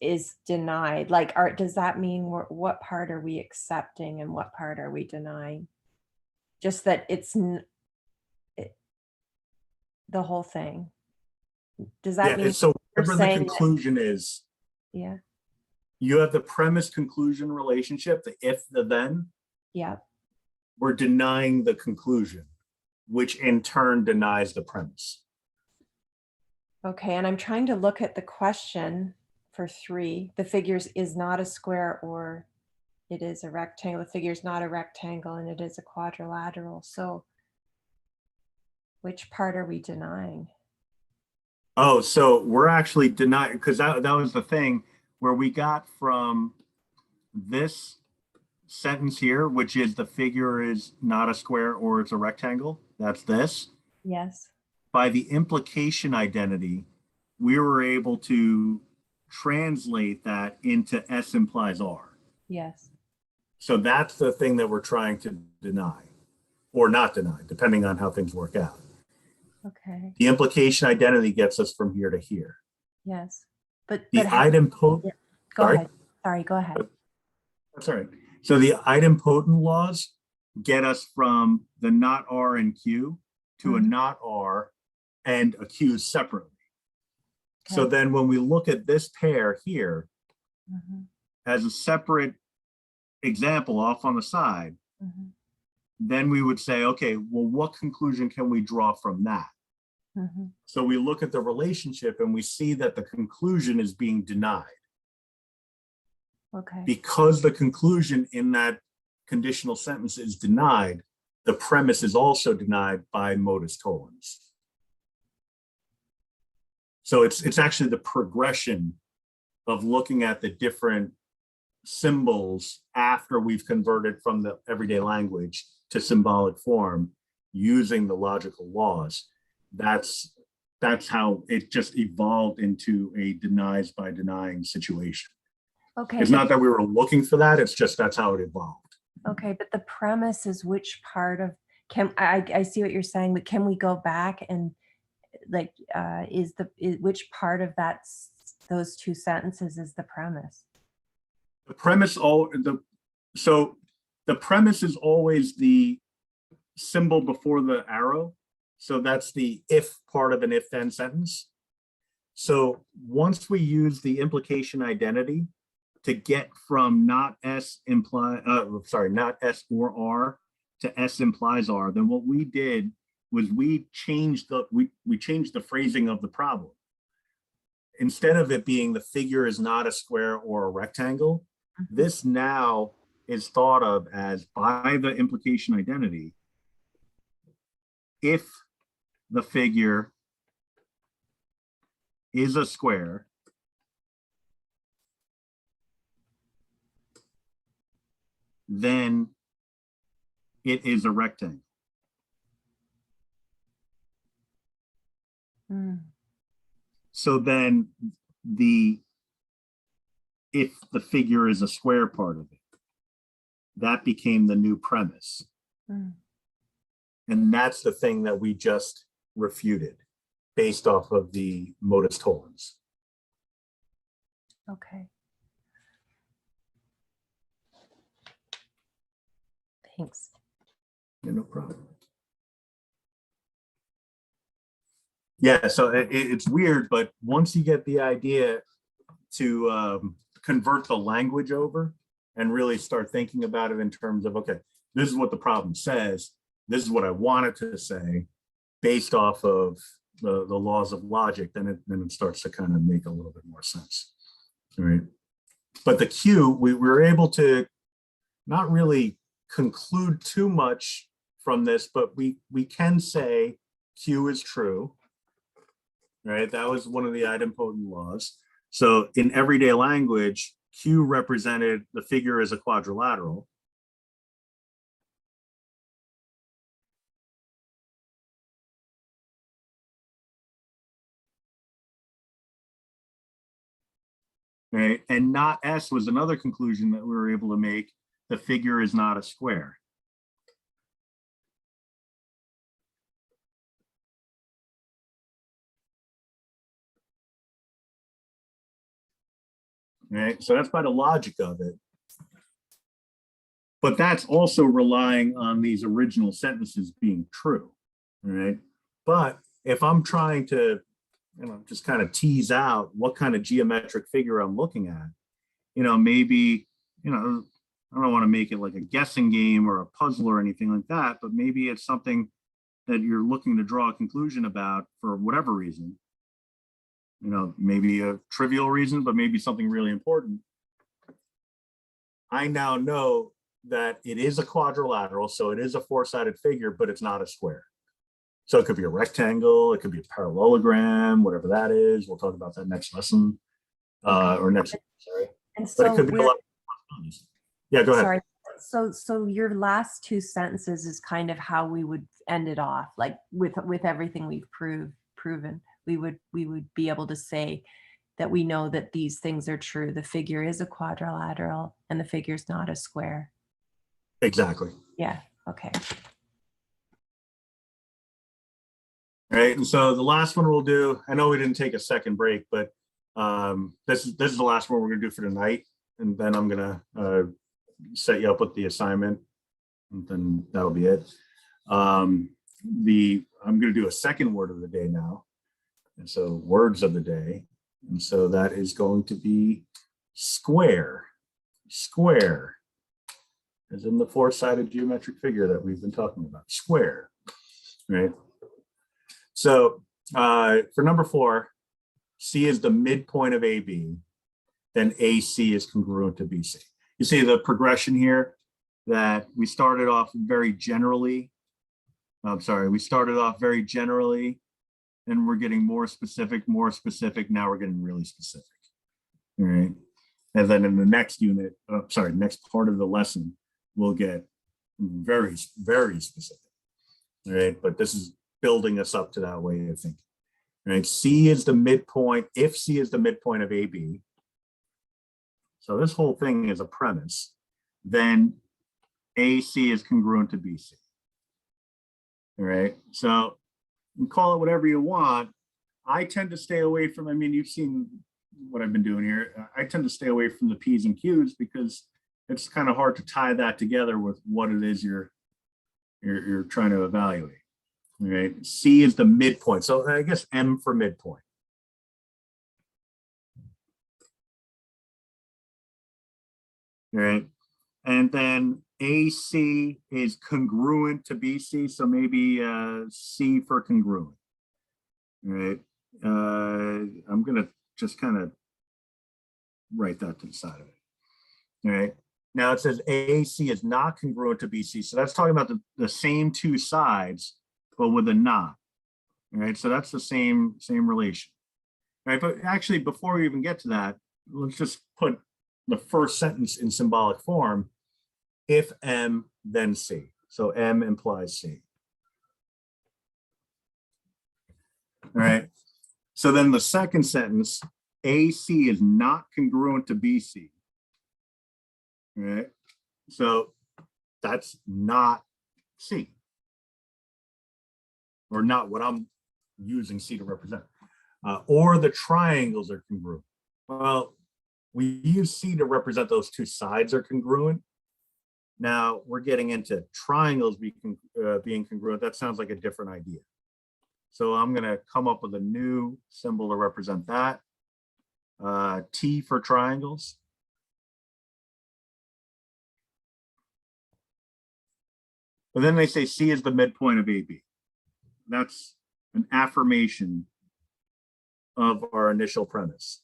is denied? Like, does that mean what part are we accepting and what part are we denying? Just that the whole thing. Does that mean So we're whatever the saying that? conclusion is, Yeah, you have the premise conclusion relationship, the if, the then. yeah. We're denying the conclusion, which in turn denies the premise. Okay, and I'm trying to look at the question for 3. The figures is not a square or it is a rectangle. The figure is not a rectangle and it is a quadrilateral. So which part are we denying? Oh, so we're actually denying, because that was the thing where we got from this sentence here, which is the figure is not a square or it's a rectangle. That's this. Yes. By the implication identity, we were able to translate that into S implies R. Yes. So that's the thing that we're trying to deny or not deny, depending on how things work out. Okay. The implication identity gets us from here to here. Yes. But The idempotent, yeah. Go ahead. Sorry, go ahead. That's all right. So the idempotent laws get us from the not R and Q to a not R and a Q separately. So Okay. then when we look at this pair here as a separate example off on the side, then we would say, okay, well, what conclusion can we draw from that? So we look at the relationship and we see that the conclusion is being denied. Okay. Because the conclusion in that conditional sentence is denied, the premise is also denied by modus tollens. So it's actually the progression of looking at the different symbols after we've converted from the everyday language to symbolic form using the logical laws. That's how it just evolved into a denies by denying situation. Okay. It's not that we were looking for that, it's just that's how it evolved. Okay, but the premise is which part of I see what you're saying, but can we go back and like which part of those 2 sentences is the premise? The premise the premise is always the symbol before the arrow. So that's the if part of an if then sentence. So once we use the implication identity to get from not S or R to S implies R, then what we did was we changed the phrasing of the problem. Instead of it being the figure is not a square or a rectangle, this now is thought of as by the implication identity, if the figure is a square, then it is a rectangle. So then if the figure is a square part of it, that became the new premise. And that's the thing that we just refuted based off of the modus tollens. Okay. Thanks. Yeah, no problem. Yeah, so it's weird, but once you get the idea to convert the language over and really start thinking about it in terms of, okay, this is what the problem says, this is what I want it to say, based off of the laws of logic, then it starts to kind of make a little bit more sense. All right. But the Q, we were able to not really conclude too much from this, but we can say Q is true. Right, that was one of the idempotent laws. So in everyday language, Q represented the figure as a quadrilateral. right? And not S was another conclusion that we were able to make. The figure is not a square. Right, so that's by the logic of it. But that's also relying on these original sentences being true, right? But if I'm trying to, just kind of tease out what kind of geometric figure I'm looking at, maybe, I don't want to make it like a guessing game or a puzzle or anything like that, but maybe it's something that you're looking to draw a conclusion about for whatever reason. Maybe a trivial reason, but maybe something really important. I now know that it is a quadrilateral, so it is a four-sided figure, but it's not a square. So it could be a rectangle, it could be a parallelogram, whatever that is. We'll talk about that next lesson, or next. Sorry, And but it so could be a lot of. Yeah, go ahead. Sorry. So your last two sentences is kind of how we would end it off, like with everything we've proven. We would be able to say that we know that these things are true. The figure is a quadrilateral and the figure is not a square. Exactly. Yeah. Okay. All right. And so the last one we'll do, I know we didn't take a second break, but this is the last one we're going to do for tonight. And then I'm going to set you up with the assignment. And then that'll be it. I'm going to do a second word of the day now. And so words of the day. And so that is going to be square. Square. As in the four-sided geometric figure that we've been talking about. Square. Right. So for number 4, C is the midpoint of AB, then AC is congruent to BC. You see the progression here that we started off very generally. We started off very generally, and we're getting more specific. Now we're getting really specific. All right. And then in the next unit, next part of the lesson, we'll get very, very specific. All right. But this is building us up to that way of thinking. Right? C is the midpoint. If C is the midpoint of AB, so this whole thing is a premise, then AC is congruent to BC. All right. So you call it whatever you want. I tend to stay away from, you've seen what I've been doing here. I tend to stay away from the P's and Q's because it's kind of hard to tie that together with what it is you're trying to evaluate. All right. C is the midpoint. So I guess M for midpoint. All right. And then AC is congruent to BC. So maybe C for congruent. All right. I'm going to just kind of write that to the side of it. All right. Now it says AC is not congruent to BC. So that's talking about the same two sides, but with a not. All right. So that's the same relation. All right. But actually, before we even get to that, let's just put the first sentence in symbolic form. If M, then C. So M implies C. All right. So then the second sentence, AC is not congruent to BC. All right. So that's not C. Or not what I'm using C to represent. Or the triangles are congruent. Well, we use C to represent those two sides are congruent. Now we're getting into triangles being congruent. That sounds like a different idea. So I'm going to come up with a new symbol to represent that. T for triangles. But then they say C is the midpoint of AB. That's an affirmation of our initial premise,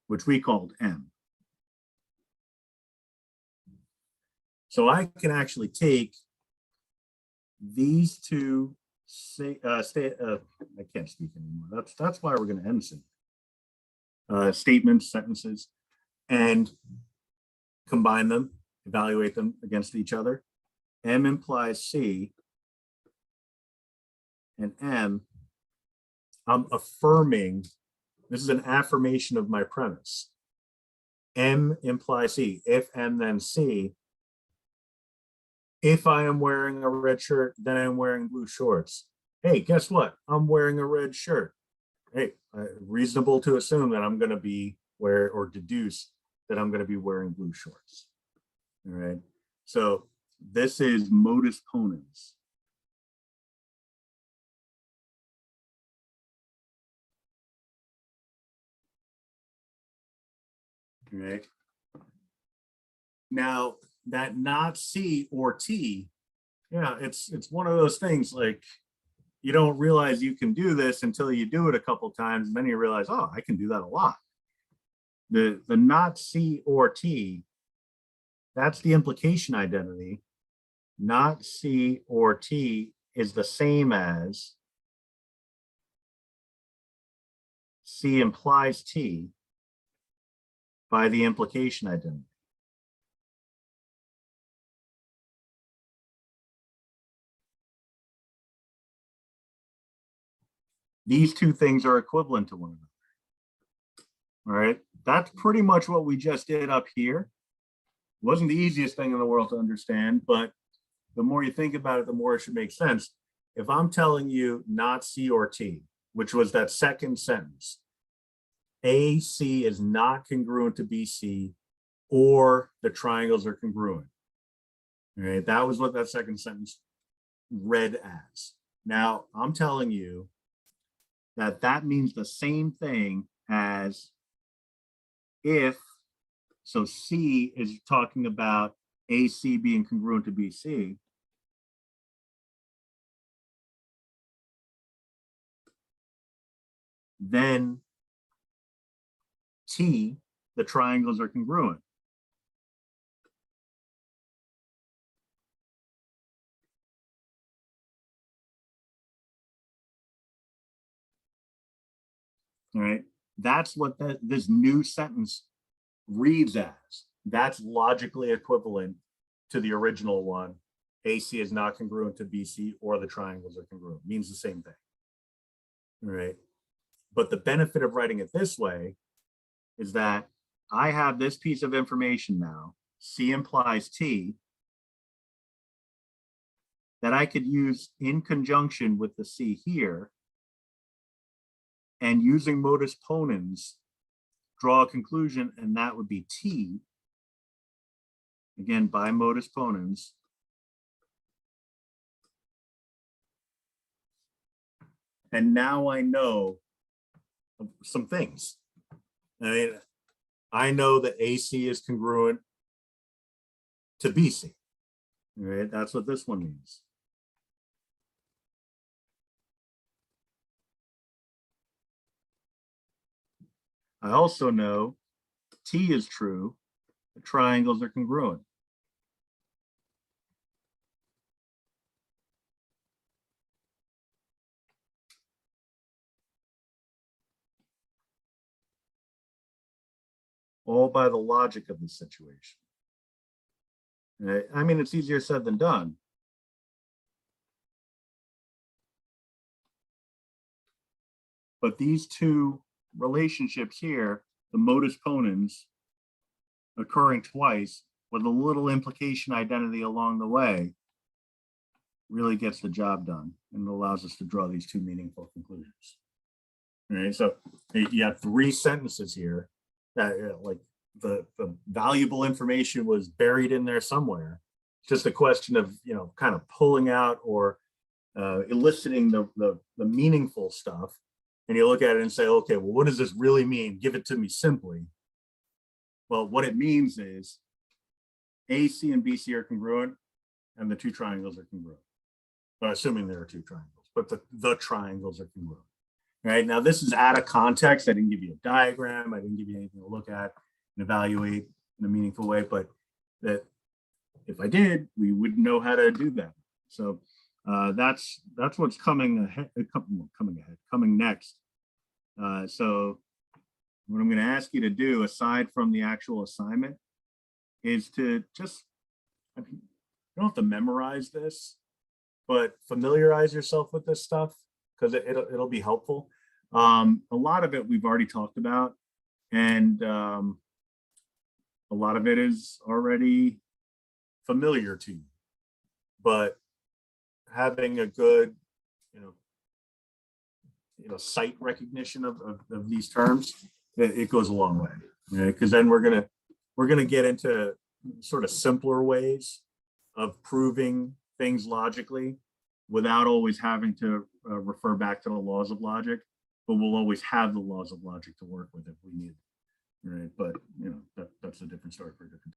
which we called M. So I can actually take these two I can't speak anymore. That's why we're going to end soon. Statements, sentences, and combine them, evaluate them against each other. M implies C, and M, I'm affirming, this is an affirmation of my premise. M implies C. If M, then C. If I am wearing a red shirt, then I'm wearing blue shorts. Hey, guess what? I'm wearing a red shirt. Hey, reasonable to assume that I'm going to be or deduce that I'm going to be wearing blue shorts. All right. So this is modus ponens. All right. Now that not C or T, yeah, it's one of those things like you don't realize you can do this until you do it a couple times, and then you realize, oh, I can do that a lot. The not C or T, that's the implication identity. Not C or T is the same as C implies T by the implication identity. These two things are equivalent to one another. All right, that's pretty much what we just did up here. It wasn't the easiest thing in the world to understand, but the more you think about it, the more it should make sense. If I'm telling you not C or T, which was that second sentence, AC is not congruent to BC, or the triangles are congruent. All right, that was what that second sentence read as. Now, I'm telling you that that means the same thing as if, so C is talking about AC being congruent to BC. Then T, the triangles are congruent. All right, that's what this new sentence reads as. That's logically equivalent to the original one. AC is not congruent to BC, or the triangles are congruent. It means the same thing. All right. But the benefit of writing it this way is that I have this piece of information now, C implies T, that I could use in conjunction with the C here, and using modus ponens, draw a conclusion, and that would be T, again, by modus ponens. And now I know some things. I know that AC is congruent to BC. Right? That's what this one means. I also know T is true, the triangles are congruent. All by the logic of the situation. Right? I mean, it's easier said than done. But these two relationships here, the modus ponens occurring twice with a little implication identity along the way, really gets the job done and allows us to draw these two meaningful conclusions. All right, so you have three sentences here that like the valuable information was buried in there somewhere. It's just a question of, kind of pulling out or eliciting the meaningful stuff. And you look at it and say, okay, well, what does this really mean? Give it to me simply. Well, what it means is AC and BC are congruent and the two triangles are congruent. But assuming there are two triangles, but the triangles are congruent. Right, now this is out of context. I didn't give you a diagram. I didn't give you anything to look at and evaluate in a meaningful way, but that if I did, we would know how to do that. So that's what's coming next. So what I'm going to ask you to do, aside from the actual assignment, is to just, you don't have to memorize this, but familiarize yourself with this stuff, because it'll be helpful. A lot of it we've already talked about, and a lot of it is already familiar to you, but having a good, sight recognition of these terms, it goes a long way. Because then we're gonna get into sort of simpler ways of proving things logically without always having to refer back to the laws of logic, but we'll always have the laws of logic to work with if we need, right? But that's a different story for a different time.